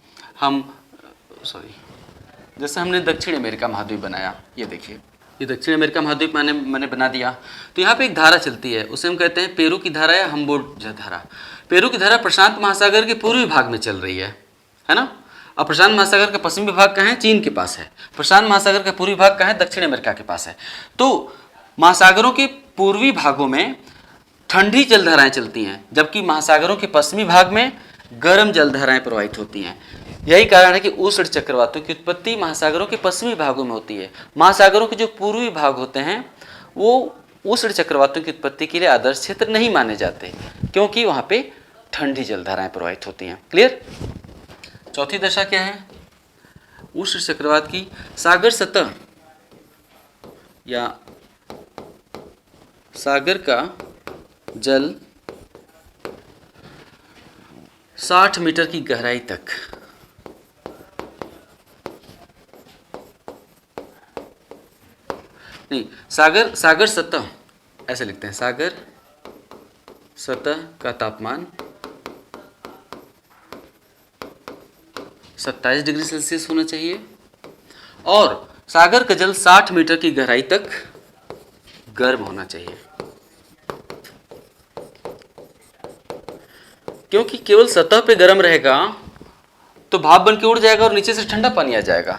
Speaker 1: जैसे हमने दक्षिण अमेरिका महाद्वीप बनाया, ये देखिए, ये दक्षिण अमेरिका महाद्वीप मैंने बना दिया, तो यहाँ पे एक धारा चलती है, उसे हम कहते हैं पेरू की धारा या हम्बोल्ट धारा। पेरू की धारा प्रशांत महासागर के पूर्वी भाग में चल रही है ना। अब प्रशांत महासागर का पश्चिमी भाग कहाँ है, चीन के पास है। प्रशांत महासागर का पूर्वी भाग कहाँ है, दक्षिण अमेरिका के पास है। तो महासागरों के पूर्वी भागों में ठंडी जलधाराएं चलती हैं, जबकि महासागरों के पश्चिमी भाग में गर्म जलधाराएं प्रवाहित होती हैं। यही कारण है कि उष्ण चक्रवातों की उत्पत्ति महासागरों के पश्चिमी भागों में होती है। महासागरों के जो पूर्वी भाग होते हैं वो उष्ण चक्रवातों की उत्पत्ति के लिए आदर्श क्षेत्र नहीं माने जाते, क्योंकि वहाँ पे ठंडी जलधाराएं प्रवाहित होती हैं। क्लियर? चौथी दशा क्या है, उष्ण चक्रवात की सागर सतह या सागर का जल 60 मीटर की गहराई तक नहीं, सागर सतह ऐसे लिखते हैं, सागर सतह का तापमान 27 डिग्री सेल्सियस होना चाहिए और सागर का जल 60 मीटर की गहराई तक गर्म होना चाहिए। क्योंकि केवल सतह पे गर्म रहेगा तो भाप बन के उड़ जाएगा और नीचे से ठंडा पानी आ जाएगा।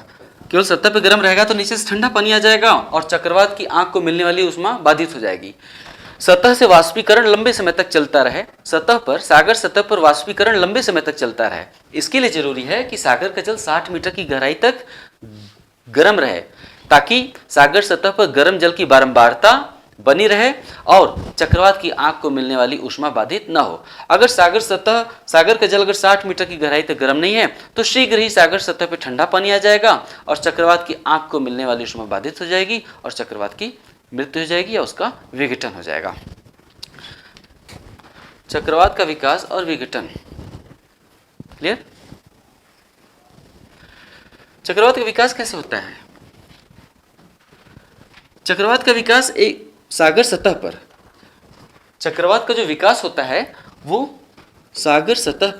Speaker 1: केवल सतह पे गर्म रहेगा तो नीचे से ठंडा पानी आ जाएगा और चक्रवात की आंख को मिलने वाली ऊष्मा बाधित हो जाएगी। सतह से वाष्पीकरण लंबे समय तक चलता रहे, सागर सतह पर वाष्पीकरण लंबे समय तक चलता रहे, इसके लिए जरूरी है कि सागर का जल 60 मीटर की गहराई तक गर्म रहे, ताकि सागर सतह पर गर्म जल की बारंबारता बनी रहे और चक्रवात की आंख को मिलने वाली ऊष्मा बाधित न हो। अगर सागर का जल अगर 60 मीटर की गहराई तक गर्म नहीं है तो शीघ्र ही सागर सतह पर ठंडा पानी आ जाएगा और चक्रवात की आंख को मिलने वाली ऊष्मा बाधित हो जाएगी और चक्रवात की मृत्यु हो जाएगी या उसका विघटन हो जाएगा। चक्रवात का विकास और विघटन क्लियर। चक्रवात का विकास कैसे होता है? चक्रवात का विकास एक सागर सतह पर, चक्रवात का जो विकास होता है वो सागर सतह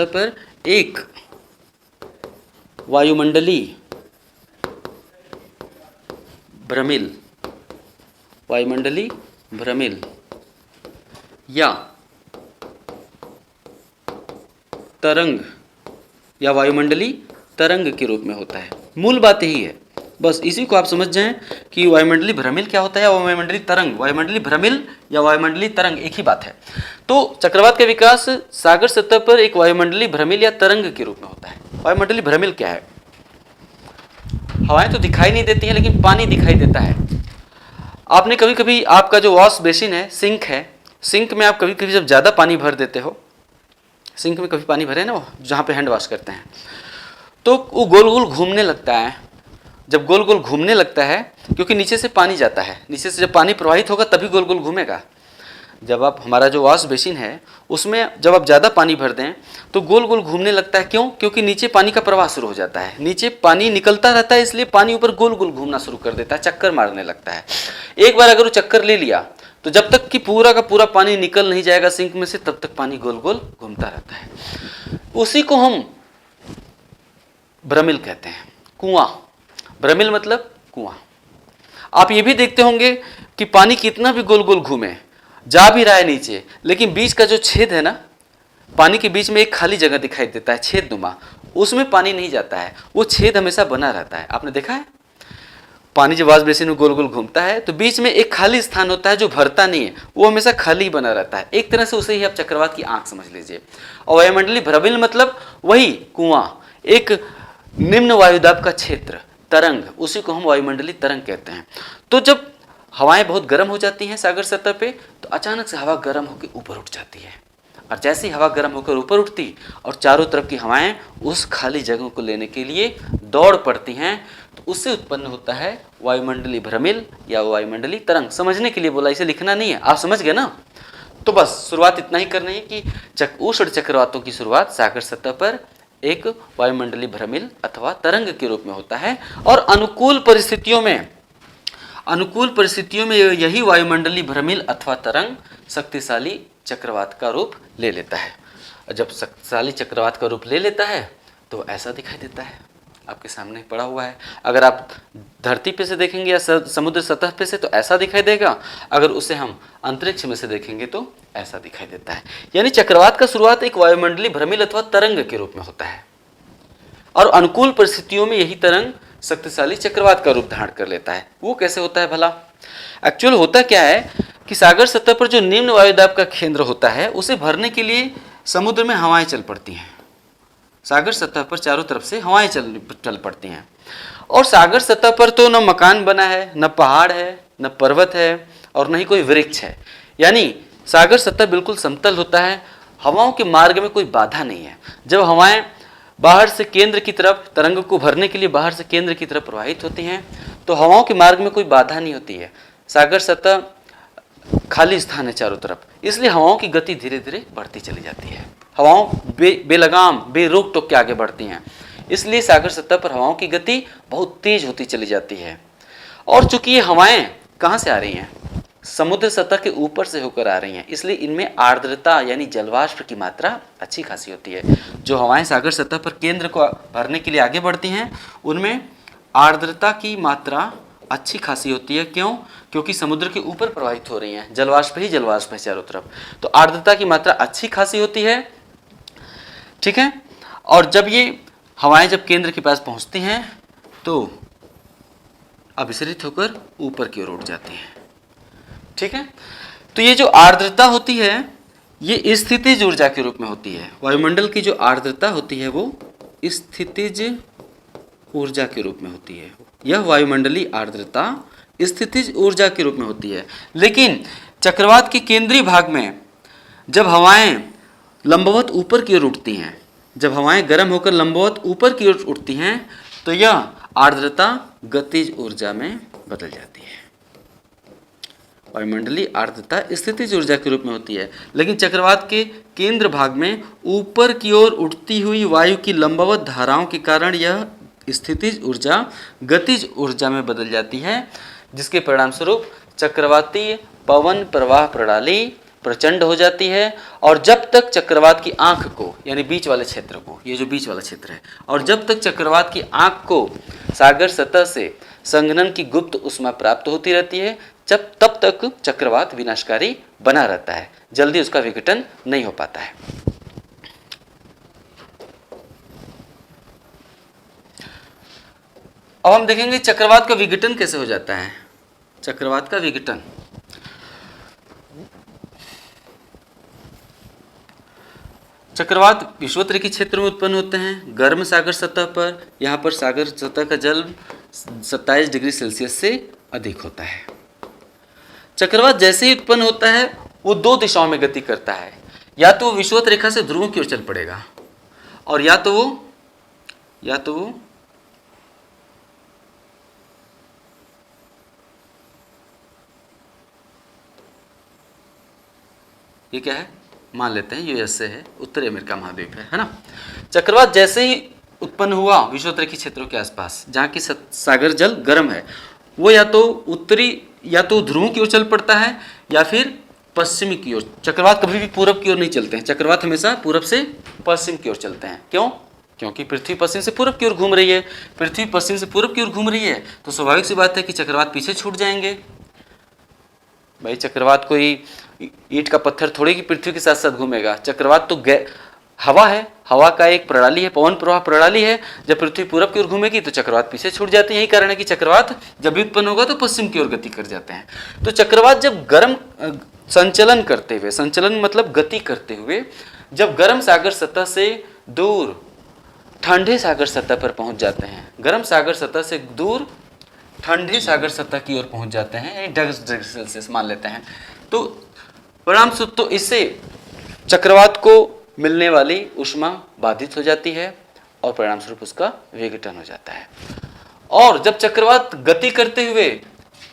Speaker 1: पर एक वायुमंडलीय भ्रमिल या तरंग या वायुमंडलीय तरंग के रूप में होता है। मूल बात यही है, बस इसी को आप समझ जाएं कि वायुमंडलीय भ्रमिल क्या होता है और वायुमंडलीय तरंग, वायुमंडलीय भ्रमिल या वायुमंडलीय तरंग एक ही बात है। तो चक्रवात का विकास सागर सतह पर एक वायुमंडलीय भ्रमिल या तरंग के रूप में होता है। वायुमंडलीय भ्रमिल क्या है? हवाएं तो दिखाई नहीं देती हैं लेकिन पानी दिखाई देता है। आपने कभी कभी आपका जो वॉश बेसिन है, सिंक में आप कभी कभी जब ज़्यादा पानी भर देते हो, सिंक में कभी पानी भरे ना वो जहाँ पे हैंड वॉश करते हैं, तो वो गोल गोल घूमने लगता है। जब गोल गोल घूमने लगता है क्योंकि नीचे से पानी जाता है, नीचे से जब पानी प्रवाहित होगा तभी गोल गोल घूमेगा। जब आप हमारा जो वॉश बेसिन है उसमें जब आप ज़्यादा पानी भर दें तो गोल गोल घूमने लगता है। क्यों? क्योंकि नीचे पानी का प्रवाह शुरू हो जाता है, नीचे पानी निकलता रहता है, इसलिए पानी ऊपर गोल गोल घूमना शुरू कर देता है, चक्कर मारने लगता है। एक बार अगर वो चक्कर ले लिया तो जब तक कि पूरा का पूरा पानी निकल नहीं जाएगा सिंक में से तब तक पानी गोल गोल घूमता रहता है। उसी को हम भ्रमिल कहते हैं, कुआं। भ्रमिल मतलब कुआं। आप ये भी देखते होंगे कि पानी कितना भी गोल गोल घूमे, जा भी रहा है नीचे, लेकिन बीच का जो छेद है ना, पानी के बीच में एक खाली जगह दिखाई देता है, छेद नुमा, उसमें पानी नहीं जाता है, वो छेद हमेशा बना रहता है। आपने देखा है पानी जब वॉश बेसिन में गोल गोल घूमता है तो बीच में एक खाली स्थान होता है जो भरता नहीं है, वो हमेशा खाली बना रहता है। एक तरह से उसे ही आप चक्रवात की आंख समझ लीजिए। और वायुमंडलीय भ्रमिल मतलब वही कुआं, एक निम्न वायुदाब का क्षेत्र, तरंग, उसी को हम वायुमंडलीय तरंग कहते हैं। तो जब हवाएं बहुत गर्म हो जाती हैं सागर सतह पे तो अचानक से हवा गर्म होकर ऊपर उठ जाती है, और जैसी हवा गर्म होकर ऊपर उठती और चारों तरफ की हवाएं उस खाली जगह को लेने के लिए दौड़ पड़ती हैं, तो उससे उत्पन्न होता है वायुमंडलीय भ्रमिल या वायुमंडलीय तरंग। समझने के लिए बोला, इसे लिखना नहीं है, आप समझ गए ना। तो बस शुरुआत इतना ही करनी है कि उष्ण चक्रवातों की शुरुआत सागर सतह पर एक वायुमंडलीय भ्रमिल अथवा तरंग के रूप में होता है, और अनुकूल परिस्थितियों में यही वायुमंडलीय भ्रमिल अथवा तरंग शक्तिशाली चक्रवात का रूप ले लेता है। जब शक्तिशाली चक्रवात का रूप ले लेता है तो ऐसा दिखाई देता है, आपके सामने पड़ा हुआ है। अगर आप धरती पे से देखेंगे या समुद्र सतह पे से तो ऐसा दिखाई देगा, अगर उसे हम अंतरिक्ष में से देखेंगे तो ऐसा दिखाई देता है। यानी चक्रवात का शुरुआत एक वायुमंडलीय भ्रमिल अथवा तरंग के रूप में होता है, और अनुकूल परिस्थितियों में यही तरंग शक्तिशाली चक्रवात का रूप धारण कर लेता है। वो कैसे होता है भला? एक्चुअल होता क्या है कि सागर सतह पर जो निम्न वायुदाब का केंद्र होता है उसे भरने के लिए समुद्र में हवाएं चल पड़ती हैं। सागर सतह पर चारों तरफ से हवाएं चल पड़ती हैं, और सागर सतह पर तो न मकान बना है, न पहाड़ है, न पर्वत है, और न ही कोई वृक्ष है। यानी सागर सतह बिल्कुल समतल होता है, हवाओं के मार्ग में कोई बाधा नहीं है। जब हवाएं बाहर से केंद्र की तरफ, तरंग को भरने के लिए बाहर से केंद्र की तरफ प्रवाहित होती हैं तो हवाओं के मार्ग में कोई बाधा नहीं होती है। सागर सतह खाली स्थान है चारों तरफ, इसलिए हवाओं की गति धीरे धीरे बढ़ती चली जाती है। हवाओं बेलगाम बेरोक टोक के आगे बढ़ती हैं, इसलिए सागर सतह पर हवाओं की गति बहुत तेज होती चली जाती है। और चूंकि ये हवाएं कहाँ से आ रही हैं? समुद्र सतह के ऊपर से होकर आ रही हैं, इसलिए इनमें आर्द्रता यानी जलवाष्प की मात्रा अच्छी खासी होती है। जो हवाएं सागर सतह पर केंद्र को भरने के लिए आगे बढ़ती हैं उनमें आर्द्रता की मात्रा अच्छी खासी होती है। क्यों? क्योंकि समुद्र के ऊपर प्रवाहित हो रही हैं, जलवाष्प ही जलवाष्प है चारों तरफ, तो आर्द्रता की मात्रा अच्छी खासी होती है। ठीक है, और जब ये हवाएं जब केंद्र के पास पहुंचती हैं तो अभिसरित होकर ऊपर की ओर उठ जाती हैं। ठीक है, तो ये जो आर्द्रता होती है ये स्थितिज ऊर्जा के रूप में होती है। वायुमंडल की जो आर्द्रता होती है वो स्थितिज ऊर्जा के रूप में होती है। यह वायुमंडलीय आर्द्रता स्थितिज ऊर्जा के रूप में होती है। लेकिन चक्रवात के केंद्रीय भाग में जब हवाएं लंबवत ऊपर की ओर उठती हैं, जब हवाएं गर्म होकर लंबवत ऊपर की ओर उठती हैं, तो यह आर्द्रता गतिज ऊर्जा में बदल जाती है। वायुमंडलीय आर्द्रता स्थितिज ऊर्जा के रूप में होती है, लेकिन चक्रवात के केंद्र भाग में ऊपर की ओर उठती हुई वायु की लंबवत धाराओं के कारण यह स्थितिज ऊर्जा गतिज ऊर्जा में बदल जाती है, जिसके परिणाम स्वरूप चक्रवातीय पवन प्रवाह प्रणाली प्रचंड हो जाती है। और जब तक चक्रवात की आंख को, यानी बीच वाले क्षेत्र को, ये जो बीच वाला क्षेत्र है, और जब तक चक्रवात की आंख को सागर सतह से संघनन की गुप्त ऊष्मा प्राप्त होती रहती है, तब तक चक्रवात विनाशकारी बना रहता है, जल्दी उसका विघटन नहीं हो पाता है। अब हम देखेंगे चक्रवात का विघटन कैसे हो जाता है। चक्रवात का विघटन, चक्रवात विषुवत-रेखीय क्षेत्र में उत्पन्न होते हैं, गर्म सागर सतह पर। यहाँ पर सागर सतह का जल 27 डिग्री सेल्सियस से अधिक होता है। चक्रवात जैसे ही उत्पन्न होता है वो दो दिशाओं में गति करता है, या तो वो विषुवत रेखा से ध्रुवों की ओर चल पड़ेगा, और या तो वो ये क्या है, मान लेते हैं यूएसए है, उत्तरी अमेरिका महाद्वीप है ना। चक्रवात जैसे ही उत्पन्न हुआ विषुवत रेखीय क्षेत्रों के आसपास, जहाँ की सागर जल गर्म है, वो या तो ध्रुवों की ओर चल पड़ता है या फिर पश्चिमी की ओर। चक्रवात कभी भी पूरब की ओर नहीं चलते हैं, चक्रवात हमेशा पूरब से पश्चिम की ओर चलते हैं। क्यों? क्योंकि पृथ्वी पश्चिम से पूरब की ओर घूम रही है। पृथ्वी पश्चिम से पूरब की ओर घूम रही है तो स्वाभाविक सी बात है कि चक्रवात पीछे छूट जाएंगे। भाई चक्रवात कोई ईंट का पत्थर थोड़ी कि पृथ्वी के साथ साथ घूमेगा। चक्रवात तो हवा है, हवा का एक प्रणाली है, पवन प्रवाह प्रणाली है। जब पृथ्वी पूरब की ओर घूमेगी तो चक्रवात पीछे छूट जाते हैं। यही कारण है कि चक्रवात जब भी उत्पन्न होगा तो पश्चिम की ओर गति कर जाते हैं। तो चक्रवात जब गर्म संचलन करते हुए, संचलन मतलब गति करते हुए, जब गर्म सागर सतह से दूर ठंडे सागर सतह पर पहुंच जाते हैं, गर्म सागर सतह से दूर ठंडे सागर सतह की ओर पहुंच जाते हैं, 10 डिग्री सेल्सियस मान लेते हैं, तो परिणाम स्वरूप तो इससे चक्रवात को मिलने वाली ऊष्मा बाधित हो जाती है और परिणाम स्वरूप उसका विघटन हो जाता है। और जब चक्रवात गति करते हुए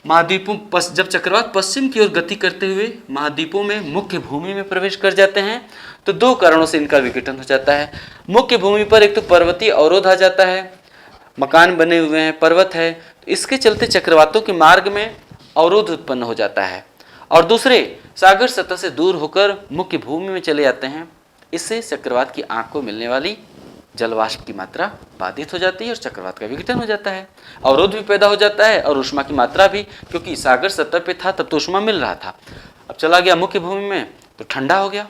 Speaker 1: जब चक्रवात पश्चिम की ओर गति करते हुए महाद्वीपों में मुख्य भूमि में प्रवेश कर जाते हैं तो दो कारणों से इनका विघटन हो जाता है। मुख्य भूमि पर एक तो पर्वतीय अवरोध आ जाता है, मकान बने हुए हैं, पर्वत है, तो इसके चलते चक्रवातों के मार्ग में अवरोध उत्पन्न हो जाता है। और दूसरे सागर सतह से दूर होकर मुख्य भूमि में चले जाते हैं। इससे चक्रवात की आंख को मिलने वाली जलवाष्प की मात्रा बाधित हो जाती है और चक्रवात का विघटन हो जाता है। अवरोध भी पैदा हो जाता है और ऊष्मा की मात्रा भी, क्योंकि सागर सतह पे था तब तो ऊष्मा मिल रहा था, अब चला गया मुख्य भूमि में तो ठंडा हो गया।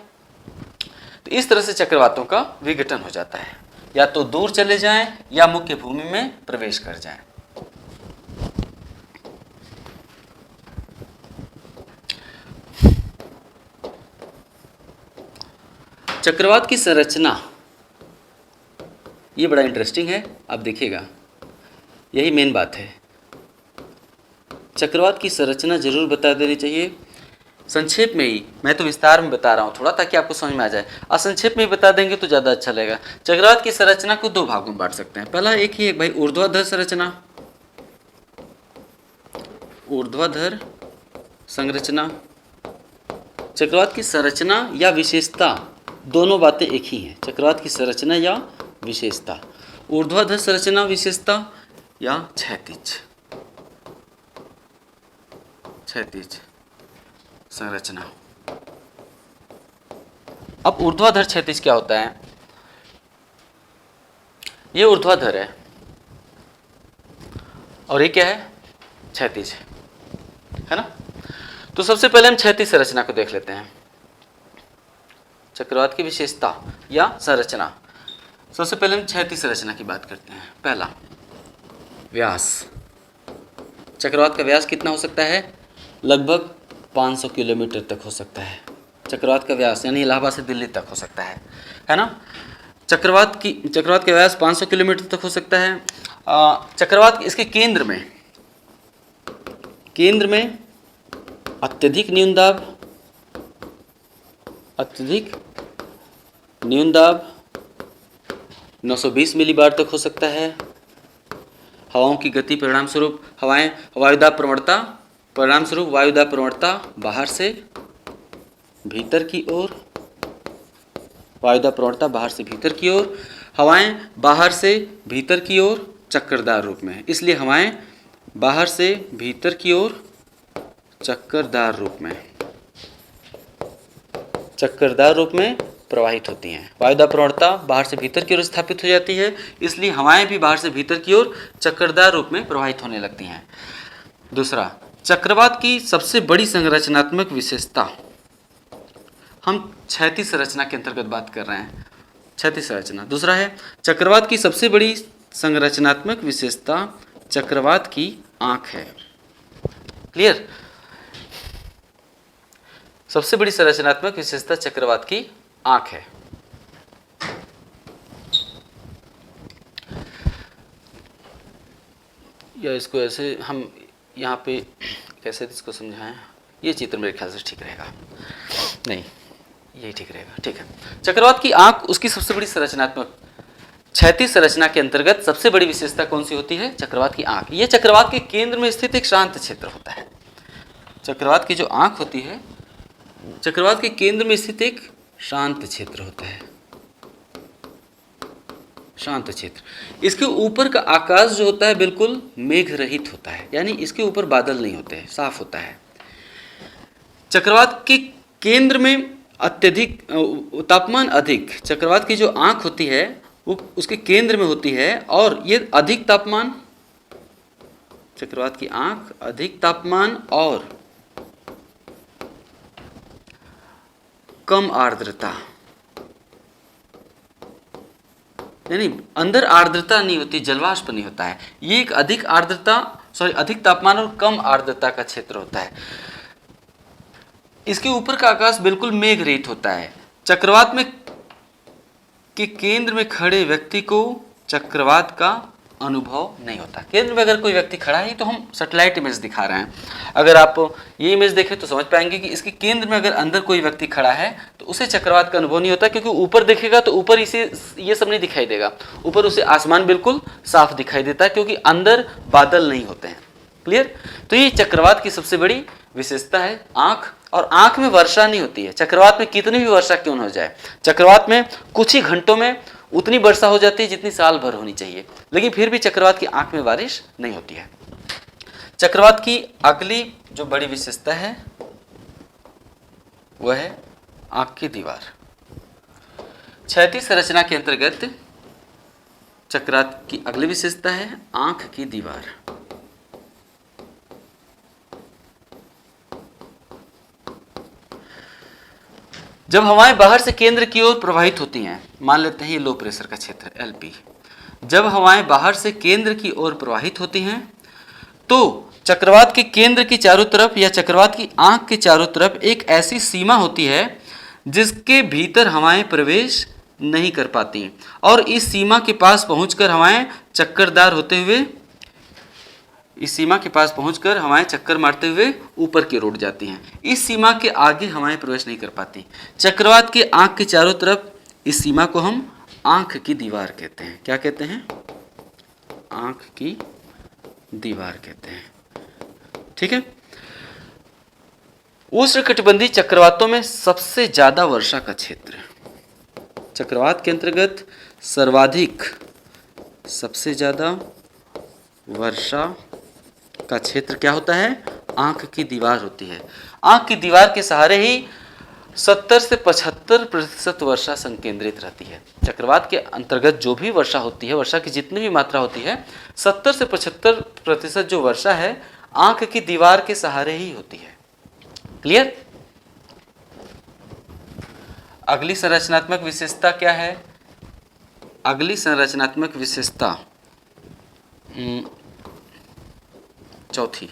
Speaker 1: तो इस तरह से चक्रवातों का विघटन हो जाता है, या तो दूर चले जाएं या मुख्य भूमि में प्रवेश कर जाएं। चक्रवात की संरचना ये बड़ा इंटरेस्टिंग है, आप देखिएगा, यही मेन बात है। चक्रवात की संरचना जरूर बता देनी चाहिए। संक्षेप में ही, मैं तो विस्तार में बता रहा हूँ थोड़ा ताकि आपको समझ में आ जाए, और संक्षेप में ही बता देंगे तो ज़्यादा अच्छा लगेगा। चक्रवात की संरचना को दो भागों में बांट सकते हैं। पहला एक ही है भाई, ऊर्ध्वाधर संरचना, ऊर्ध्वाधर संरचना। चक्रवात की संरचना या विशेषता दोनों बातें एक ही हैं। चक्रवात की संरचना या विशेषता, ऊर्ध्वाधर संरचना विशेषता या क्षैतिज संरचना। अब ऊर्ध्वाधर क्षैतिज क्या होता है? ये ऊर्ध्वाधर है और ये क्या है? क्षैतिज है ना। तो सबसे पहले हम क्षैतिज संरचना को देख लेते हैं। चक्रवात की विशेषता या संरचना, सबसे पहले हम क्षैतिज संरचना की बात करते हैं। पहला, व्यास। चक्रवात का व्यास कितना हो सकता है? लगभग 500 किलोमीटर तक हो सकता है। चक्रवात का व्यास यानी इलाहाबाद से दिल्ली तक हो सकता है ना। चक्रवात का व्यास 500 किलोमीटर तक हो सकता है। चक्रवात इसके केंद्र में अत्यधिक न्यून दाब 920 मिलीबार तक हो सकता है। हवाओं की गति परिणाम स्वरूप वायुदाब प्रवणता बाहर से भीतर की ओर, हवाएं बाहर से भीतर की ओर चक्करदार रूप में, इसलिए हवाएं बाहर से भीतर की ओर चक्करदार रूप में प्रवाहित होती हैं। वायुदाब प्रवणता बाहर से भीतर की ओर स्थापित हो जाती है, इसलिए हवाएं भी बाहर से भीतर की ओर चक्करदार रूप में प्रवाहित होने लगती हैं। दूसरा, चक्रवात की सबसे बड़ी संरचनात्मक विशेषता, हम क्षैतिज संरचना के अंतर्गत बात कर रहे हैं, क्षैतिज संरचना। दूसरा है चक्रवात की सबसे बड़ी संरचनात्मक विशेषता चक्रवात की आंख है। क्लियर? सबसे बड़ी संरचनात्मक विशेषता चक्रवात की आंख है। या इसको ऐसे हम यहाँ पे कैसे इसको समझाएं, ये चित्र मेरे ख्याल से ठीक रहेगा, नहीं ये ठीक रहेगा, ठीक है। चक्रवात की आंख उसकी सबसे बड़ी संरचनात्मक क्षैतिज संरचना के अंतर्गत सबसे बड़ी विशेषता कौन सी होती है? चक्रवात की आंख। यह चक्रवात के केंद्र में स्थित एक शांत क्षेत्र होता है। चक्रवात की जो आंख होती है, चक्रवात के केंद्र में स्थित एक शांत क्षेत्र होता है, शांत क्षेत्र। इसके ऊपर का आकाश जो होता है बिल्कुल मेघ रहित होता है, यानी इसके ऊपर बादल नहीं होते, साफ होता है। चक्रवात के केंद्र में अत्यधिक तापमान अधिक, चक्रवात की जो आंख होती है वो उसके केंद्र में होती है, और ये अधिक तापमान, चक्रवात की आंख अधिक तापमान और कम आर्द्रता, यानी अंदर आर्द्रता नहीं होती, जलवाष्प नहीं होता है। ये एक अधिक तापमान और कम आर्द्रता का क्षेत्र होता है। इसके ऊपर का आकाश बिल्कुल मेघ रहित होता है। चक्रवात में के केंद्र में खड़े व्यक्ति को चक्रवात का अनुभव नहीं होता। केंद्र में अगर कोई व्यक्ति खड़ा है, तो हम सैटेलाइट इमेज दिखा रहे हैं, अगर आप ये इमेज देखें तो समझ पाएंगे कि इसके केंद्र में अगर अंदर कोई व्यक्ति खड़ा है तो उसे चक्रवात का अनुभव नहीं होता, क्योंकि ऊपर देखेगा तो ऊपर इसे ये सब नहीं दिखाई देगा, ऊपर उसे आसमान बिल्कुल साफ दिखाई देता है, क्योंकि अंदर बादल नहीं होते हैं। क्लियर? तो ये चक्रवात की सबसे बड़ी विशेषता है आंख, और आंख में वर्षा नहीं होती है। चक्रवात में कितनी भी वर्षा क्यों न हो जाए, चक्रवात में कुछ ही घंटों में उतनी वर्षा हो जाती है जितनी साल भर होनी चाहिए, लेकिन फिर भी चक्रवात की आंख में बारिश नहीं होती है। चक्रवात की अगली जो बड़ी विशेषता है वह है आंख की दीवार। क्षैतिज संरचना के अंतर्गत चक्रवात की अगली विशेषता है आंख की दीवार। जब हवाएं बाहर से केंद्र की ओर प्रवाहित होती हैं, मान लेते हैं ये लो प्रेशर का क्षेत्र LP, जब हवाएं बाहर से केंद्र की ओर प्रवाहित होती हैं तो चक्रवात के केंद्र की चारों तरफ या चक्रवात की आंख के चारों तरफ एक ऐसी सीमा होती है जिसके भीतर हवाएं प्रवेश नहीं कर पाती, और इस सीमा के पास पहुंचकर हवाएं चक्कर मारते हुए ऊपर की ओर उड़ जाती हैं। इस सीमा के आगे हवाएं प्रवेश नहीं कर पाती। चक्रवात के आंख के चारों तरफ इस सीमा को हम आंख की दीवार कहते हैं। क्या कहते हैं? आंख की दीवार कहते हैं। ठीक है। उष्णकटिबंधीय चक्रवातों में सबसे ज्यादा वर्षा का क्षेत्र, चक्रवात के अंतर्गत सर्वाधिक सबसे ज्यादा वर्षा का क्षेत्र क्या होता है? आंख की दीवार होती है। आंख की दीवार के सहारे ही 70 से 75% वर्षा संकेंद्रित रहती है। चक्रवात के अंतर्गत जो भी वर्षा होती है, वर्षा की जितनी भी मात्रा होती है, 70 से 75% जो वर्षा है आंख की दीवार के सहारे ही होती है। क्लियर? अगली संरचनात्मक विशेषता क्या है? अगली संरचनात्मक विशेषता चौथी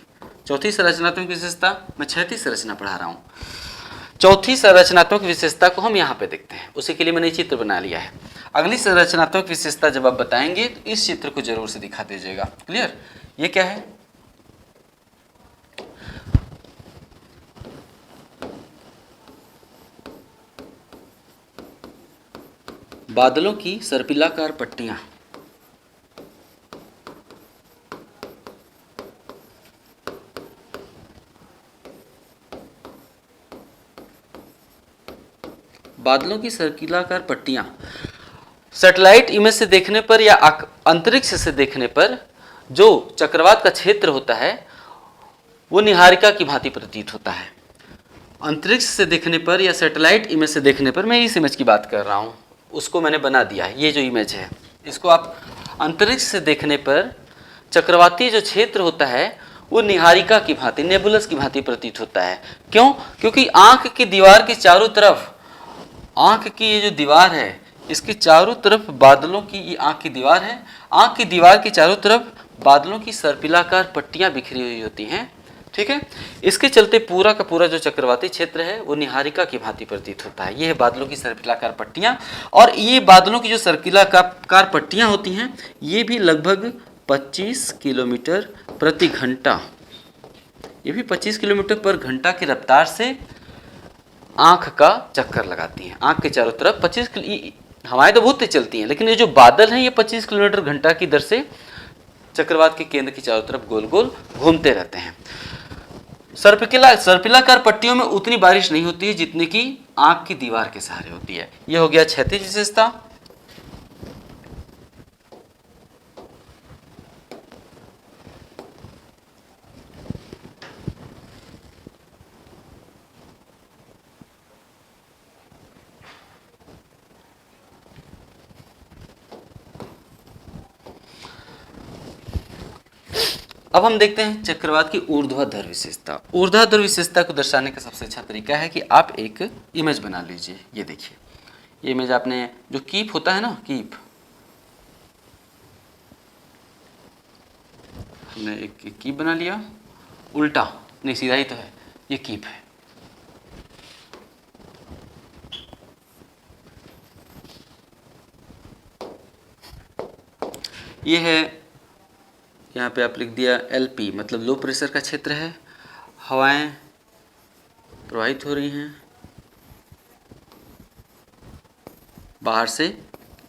Speaker 1: संरचनात्मक विशेषता, मैं छठी संरचना पढ़ा रहा हूं। चौथी संरचनात्मक विशेषता को हम यहाँ पे देखते हैं, उसी के लिए मैंने चित्र बना लिया है। अगली संरचनात्मक विशेषता जब आप बताएंगे तो इस चित्र को जरूर से दिखा दीजिएगा। क्लियर? ये क्या है? बादलों की सर्पिलाकार पट्टियां। बादलों की सर्पिलाकार पट्टियां सैटेलाइट इमेज से देखने पर या अंतरिक्ष से देखने पर जो चक्रवात का क्षेत्र होता है वो निहारिका की भांति प्रतीत होता है। अंतरिक्ष से देखने पर या सैटेलाइट इमेज से देखने पर, मैं इस इमेज की बात कर रहा हूँ, उसको मैंने बना दिया है। ये जो इमेज है इसको आप अंतरिक्ष से देखने पर चक्रवाती जो क्षेत्र होता है वो निहारिका की भांति, नेबुलस की भांति प्रतीत होता है। क्यों? क्योंकि आंख की दीवार के चारों तरफ, आंख की ये जो दीवार है इसके चारों तरफ बादलों की, ये आंख की दीवार है, आंख की दीवार के चारों तरफ बादलों की सर्पिलाकार पट्टियां बिखरी हुई होती हैं। ठीक है? इसके चलते पूरा का पूरा जो चक्रवाती क्षेत्र है वो निहारिका की भांति प्रतीत होता है। ये है बादलों की सर्पिलाकार पट्टियां। और ये बादलों की जो सर्पिलाकार पट्टियां होती हैं ये भी लगभग 25 किलोमीटर प्रति घंटा, ये भी 25 किलोमीटर पर घंटा की रफ्तार से आंख का चक्कर लगाती हैं। आंख के चारों तरफ 25 हवाएं तो बहुत तेज चलती हैं, लेकिन ये जो बादल हैं ये 25 किलोमीटर घंटा की दर से चक्रवात के केंद्र की चारों तरफ गोल गोल घूमते रहते हैं। सर्पिलाकार पट्टियों में उतनी बारिश नहीं होती है जितनी कि आंख की दीवार के सहारे होती है। यह हो गया क्षैतिज विशेषता। अब हम देखते हैं चक्रवात की ऊर्ध्वाधर विशेषता। ऊर्ध्वाधर विशेषता को दर्शाने का सबसे अच्छा तरीका है कि आप एक इमेज बना लीजिए। ये देखिए, ये इमेज आपने, जो कीप होता है ना, कीप, हमने एक कीप बना लिया, उल्टा नहीं सीधा ही तो है, ये कीप है। ये है, यहाँ पे आप लिख दिया LP, मतलब लो प्रेशर का क्षेत्र है। हवाएं प्रवाहित हो रही हैं बाहर से।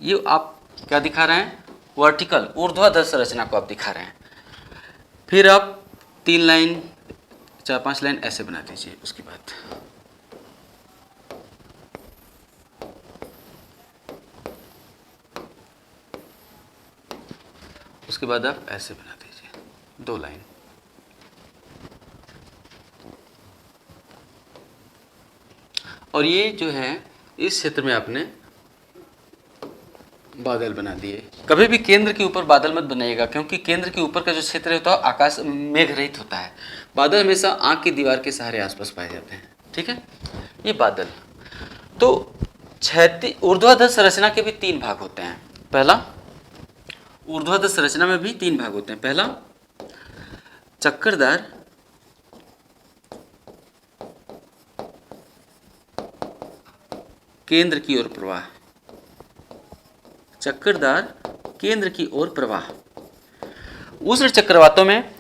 Speaker 1: ये आप क्या दिखा रहे हैं? वर्टिकल, ऊर्ध्वाधर संरचना को आप दिखा रहे हैं। फिर आप 3 लाइन 4-5 लाइन ऐसे बना दीजिए। उसके बाद आप ऐसे बना दीजिए 2 लाइन। और ये जो है इस क्षेत्र में आपने बादल बना दिए। कभी भी केंद्र के ऊपर बादल मत बनाइएगा, क्योंकि केंद्र के ऊपर का जो क्षेत्र होता है आकाश मेघ रहित होता है। बादल हमेशा आंख की दीवार के सहारे आसपास पाए जाते हैं। ठीक है? ये बादल। तो क्षैतिज ऊर्ध्वाधर संरचना के भी 3 भाग होते हैं। पहला, ऊर्ध्वाधर संरचना में भी 3 भाग होते हैं। पहला, चक्करदार केंद्र की ओर प्रवाह, चक्करदार केंद्र की ओर प्रवाह। उष्ण चक्रवातों में,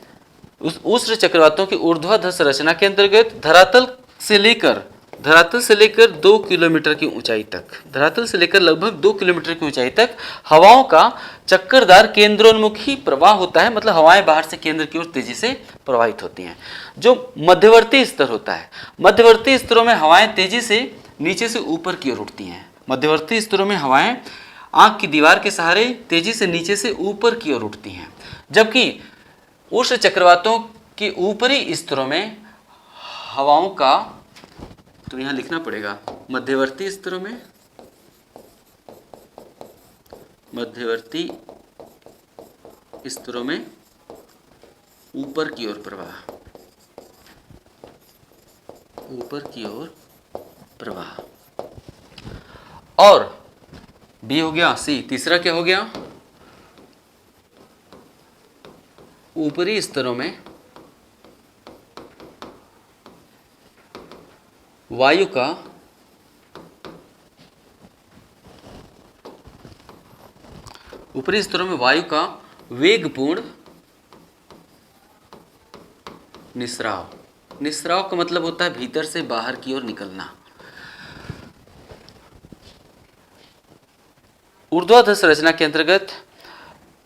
Speaker 1: उष्ण चक्रवातों की ऊर्ध्वाधर संरचना के अंतर्गत धरातल से लेकर 2 किलोमीटर की ऊंचाई तक, धरातल से लेकर लगभग 2 किलोमीटर की ऊंचाई तक हवाओं का चक्करदार केंद्रोन्मुखी प्रवाह होता है। मतलब हवाएं बाहर से केंद्र की ओर तेजी से प्रवाहित होती हैं। जो मध्यवर्ती स्तर होता है, मध्यवर्ती स्तरों में हवाएं तेजी से नीचे से ऊपर की ओर उठती हैं। मध्यवर्ती स्तरों में हवाएं आंख की दीवार के सहारे तेजी से नीचे से ऊपर की ओर उठती हैं, जबकि उष्ण चक्रवातों के ऊपरी स्तरों में हवाओं का, तो यहां लिखना पड़ेगा, मध्यवर्ती स्तरों में, मध्यवर्ती स्तरों में ऊपर की ओर प्रवाह, ऊपर की ओर प्रवाह। और बी हो गया। सी, तीसरा क्या हो गया? ऊपरी स्तरों में वायु का ऊपरी स्तरों में वायु का वेगपूर्ण निस्राव। निस्राव का मतलब होता है भीतर से बाहर की ओर निकलना। ऊर्ध्वाधर संरचना के अंतर्गत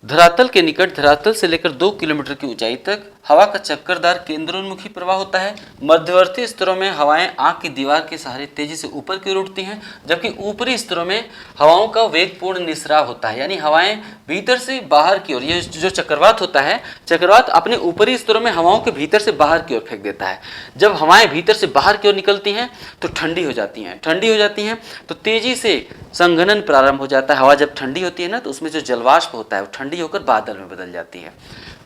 Speaker 1: धरातल के निकट धरातल से लेकर 2 किलोमीटर की ऊंचाई तक हवा का चक्करदार केंद्रोन्मुखी प्रवाह होता है। मध्यवर्ती स्तरों में हवाएं आंख की दीवार के सहारे तेजी से ऊपर की ओर उठती हैं, जबकि ऊपरी स्तरों में हवाओं का वेगपूर्ण निस्राव होता है, यानी हवाएं भीतर से बाहर की ओर। ये जो चक्रवात होता है, चक्रवात अपने ऊपरी स्तरों में हवाओं के भीतर से बाहर की ओर फेंक देता है। जब हवाएं भीतर से बाहर की ओर निकलती हैं तो ठंडी हो जाती हैं। ठंडी हो जाती हैं तो तेजी से संघनन प्रारंभ हो जाता है। हवा जब ठंडी होती है ना, तो उसमें जो जलवाष्प होता है वो ठंडी होकर बादल में बदल जाती है।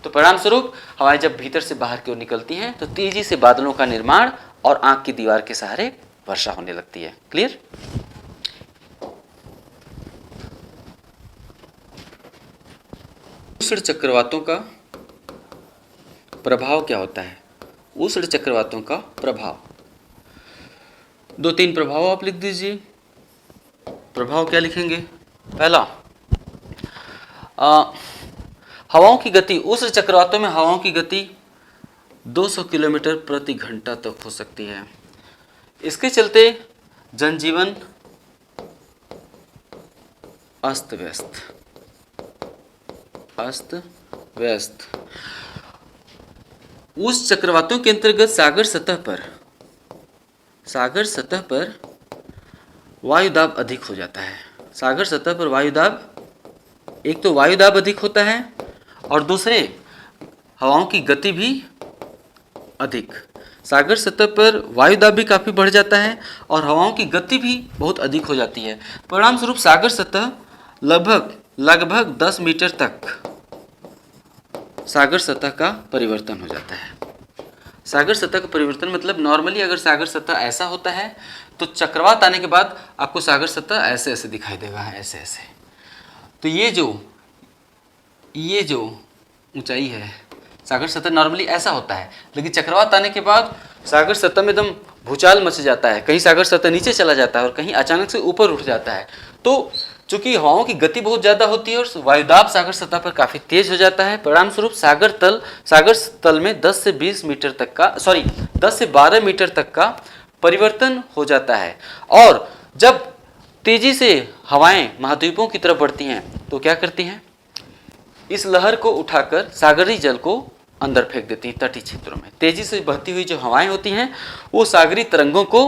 Speaker 1: तो परिणाम स्वरूप हवाएं जब भीतर से बाहर की ओर निकलती हैं तो तेजी से बादलों का निर्माण और आंख की दीवार के सहारे वर्षा होने लगती है। क्लियर? उष्ण चक्रवातों का प्रभाव क्या होता है? उष्ण चक्रवातों का प्रभाव, 2-3 प्रभाव आप लिख दीजिए। प्रभाव क्या लिखेंगे? पहला, हवाओं की गति। उष्ण चक्रवातों में हवाओं की गति 200 किलोमीटर प्रति घंटा तक हो सकती है। इसके चलते जनजीवन अस्त व्यस्त। उस चक्रवातों के अंतर्गत सागर सतह पर वायुदाब अधिक हो जाता है। सागर सतह पर वायुदाब, एक तो वायुदाब अधिक होता है और दूसरे हवाओं की गति भी अधिक। सागर सतह पर वायुदाब भी काफ़ी बढ़ जाता है और हवाओं की गति भी बहुत अधिक हो जाती है। परिणाम स्वरूप सागर सतह लगभग 10 मीटर तक सागर सतह का परिवर्तन हो जाता है। सागर सतह का परिवर्तन मतलब नॉर्मली अगर सागर सतह ऐसा होता है तो चक्रवात आने के बाद आपको सागर सतह ऐसे ऐसे दिखाई देगा, ऐसे ऐसे। तो ये जो ऊंचाई है, सागर सतह नॉर्मली ऐसा होता है, लेकिन चक्रवात आने के बाद सागर सतह में एकदम भूचाल मच जाता है। कहीं सागर सतह नीचे चला जाता है और कहीं अचानक से ऊपर उठ जाता है। तो चूंकि हवाओं की गति बहुत ज़्यादा होती है और वायुदाब सागर सतह पर काफ़ी तेज हो जाता है, परिणाम स्वरूप सागर तल में 10 से 12 मीटर तक का परिवर्तन हो जाता है। और जब तेजी से हवाएं महाद्वीपों की तरफ बढ़ती हैं तो क्या करती हैं? इस लहर को उठाकर सागरी जल को अंदर फेंक देती हैं तटीय क्षेत्रों में। तेजी से बहती हुई जो हवाएं होती हैं वो सागरी तरंगों को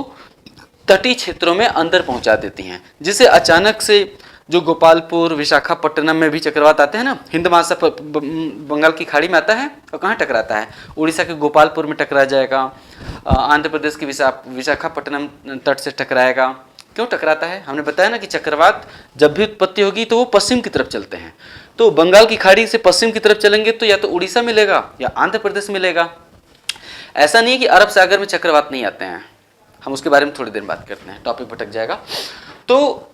Speaker 1: तटीय क्षेत्रों में अंदर पहुंचा देती हैं, जिससे अचानक से जो गोपालपुर, विशाखापट्टनम में भी चक्रवात आते हैं ना, हिंद महासागर बंगाल की खाड़ी में आता है और कहाँ टकराता है? उड़ीसा के गोपालपुर में टकरा जाएगा, आंध्र प्रदेश के विशाखापट्टनम तट से टकराएगा। क्यों टकराता है? हमने बताया ना कि चक्रवात जब भी उत्पत्ति होगी तो वो पश्चिम की तरफ चलते हैं। तो बंगाल की खाड़ी से पश्चिम की तरफ चलेंगे तो या तो उड़ीसा मिलेगा या आंध्र प्रदेश मिलेगा। ऐसा नहीं है कि अरब सागर में चक्रवात नहीं आते हैं, हम उसके बारे में थोड़ी देर बात करते हैं, टॉपिक भटक जाएगा। तो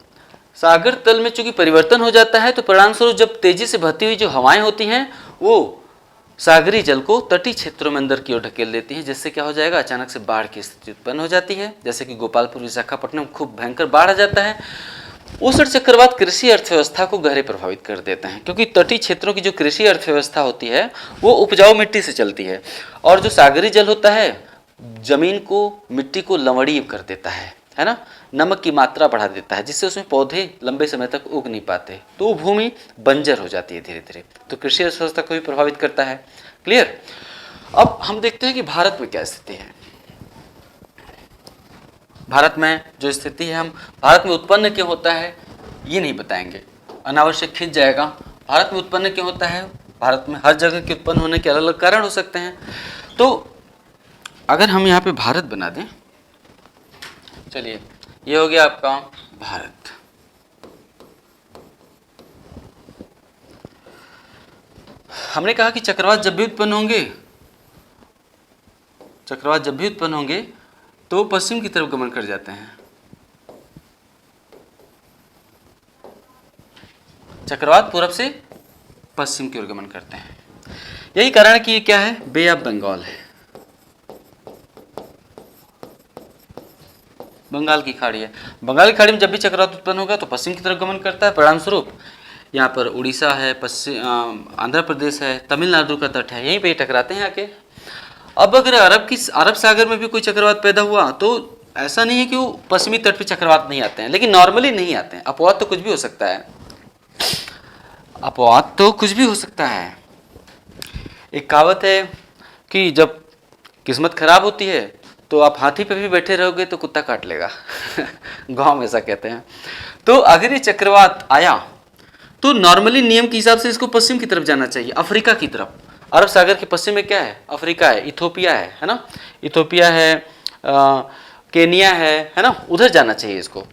Speaker 1: सागर तल में चूंकि परिवर्तन हो जाता है तो परिणाम स्वरूप जब तेजी से बहती हुई जो हवाएं होती हैं वो सागरी जल को तटीय क्षेत्रों में अंदर की ओर ढकेल देती है, जिससे क्या हो जाएगा? अचानक से बाढ़ की स्थिति उत्पन्न हो जाती है। जैसे कि गोपालपुर, विशाखापट्टनम खूब भयंकर बाढ़ आ जाता है। उष्ण चक्रवात कृषि अर्थव्यवस्था को गहरे प्रभावित कर देते हैं, क्योंकि तटीय क्षेत्रों की जो कृषि अर्थव्यवस्था होती है वो उपजाऊ मिट्टी से चलती है और जो सागरी जल होता है जमीन को, मिट्टी को लवणीय कर देता है ना, नमक की मात्रा बढ़ा देता है, जिससे उसमें पौधे लंबे समय तक उग नहीं पाते, तो वो भूमि बंजर हो जाती है धीरे धीरे। तो कृषि अर्थव्यवस्था को भी प्रभावित करता है। क्लियर? अब हम देखते हैं कि भारत में क्या स्थिति है। भारत में जो स्थिति है, हम भारत में उत्पन्न क्यों होता है ये नहीं बताएंगे, अनावश्यक खिंच जाएगा। भारत में उत्पन्न क्यों होता है? भारत में हर जगह के उत्पन्न होने के अलग अलग कारण हो सकते हैं। तो अगर हम यहाँ पे भारत बना दें, चलिए ये हो गया आपका भारत। हमने कहा कि चक्रवात जब भी उत्पन्न होंगे तो पश्चिम की तरफ गमन कर जाते हैं। चक्रवात पूरब से पश्चिम की ओर गमन करते हैं। यही कारण है कि ये क्या है? बे ऑफ बंगाल है, बंगाल की खाड़ी है। बंगाल की खाड़ी में जब भी चक्रवात उत्पन्न होगा तो पश्चिम की तरफ गमन करता है। परिणाम स्वरूप यहाँ पर उड़ीसा है, आंध्र प्रदेश है, तमिलनाडु का तट है, यहीं पे टकराते हैं आके। अब अगर अरब सागर में भी कोई चक्रवात पैदा हुआ तो ऐसा नहीं है कि वो पश्चिमी तट पे चक्रवात नहीं आते हैं, लेकिन नॉर्मली नहीं आते हैं। अपवाद तो कुछ भी हो सकता है, अपवाद तो कुछ भी हो सकता है। एक कहावत है कि जब किस्मत खराब होती है तो आप हाथी पे भी बैठे रहोगे तो कुत्ता काट लेगा गांव में ऐसा कहते हैं। तो अगर ये चक्रवात आया तो नॉर्मली नियम के हिसाब से इसको पश्चिम की तरफ जाना चाहिए, अफ्रीका की तरफ। अरब सागर के पश्चिम में क्या है? अफ्रीका है, इथोपिया है ना, इथोपिया है, केनिया है ना, उधर जाना चाहिए इसको,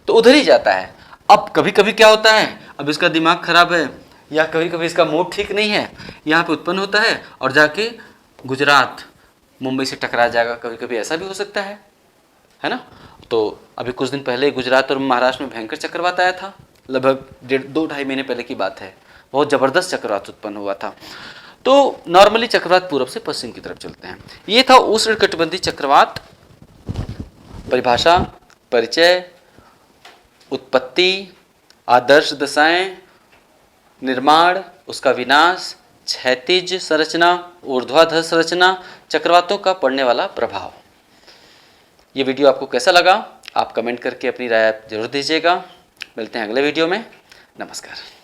Speaker 1: तो उधर ही जाता है। अब कभी कभी क्या होता है, अब इसका दिमाग खराब है या कभी कभी इसका मूड ठीक नहीं है, यहाँ पे उत्पन्न होता है और जाके गुजरात मुंबई से टकरा जाएगा, कभी कभी ऐसा भी हो सकता है ना। तो अभी कुछ दिन पहले गुजरात और महाराष्ट्र में भयंकर चक्रवात आया था, लगभग 2-2.5 महीने पहले की बात है, बहुत ज़बरदस्त चक्रवात उत्पन्न हुआ था। तो नॉर्मली चक्रवात पूर्व से पश्चिम की तरफ चलते हैं। ये था उष्णकटिबंधीय चक्रवात। परिभाषा, परिचय, उत्पत्ति, आदर्श दशाएं, निर्माण, उसका विनाश, क्षैतिज संरचना, ऊर्ध्वाधर संरचना, चक्रवातों का पड़ने वाला प्रभाव। ये वीडियो आपको कैसा लगा? आप कमेंट करके अपनी राय जरूर दीजिएगा। मिलते हैं अगले वीडियो में। नमस्कार।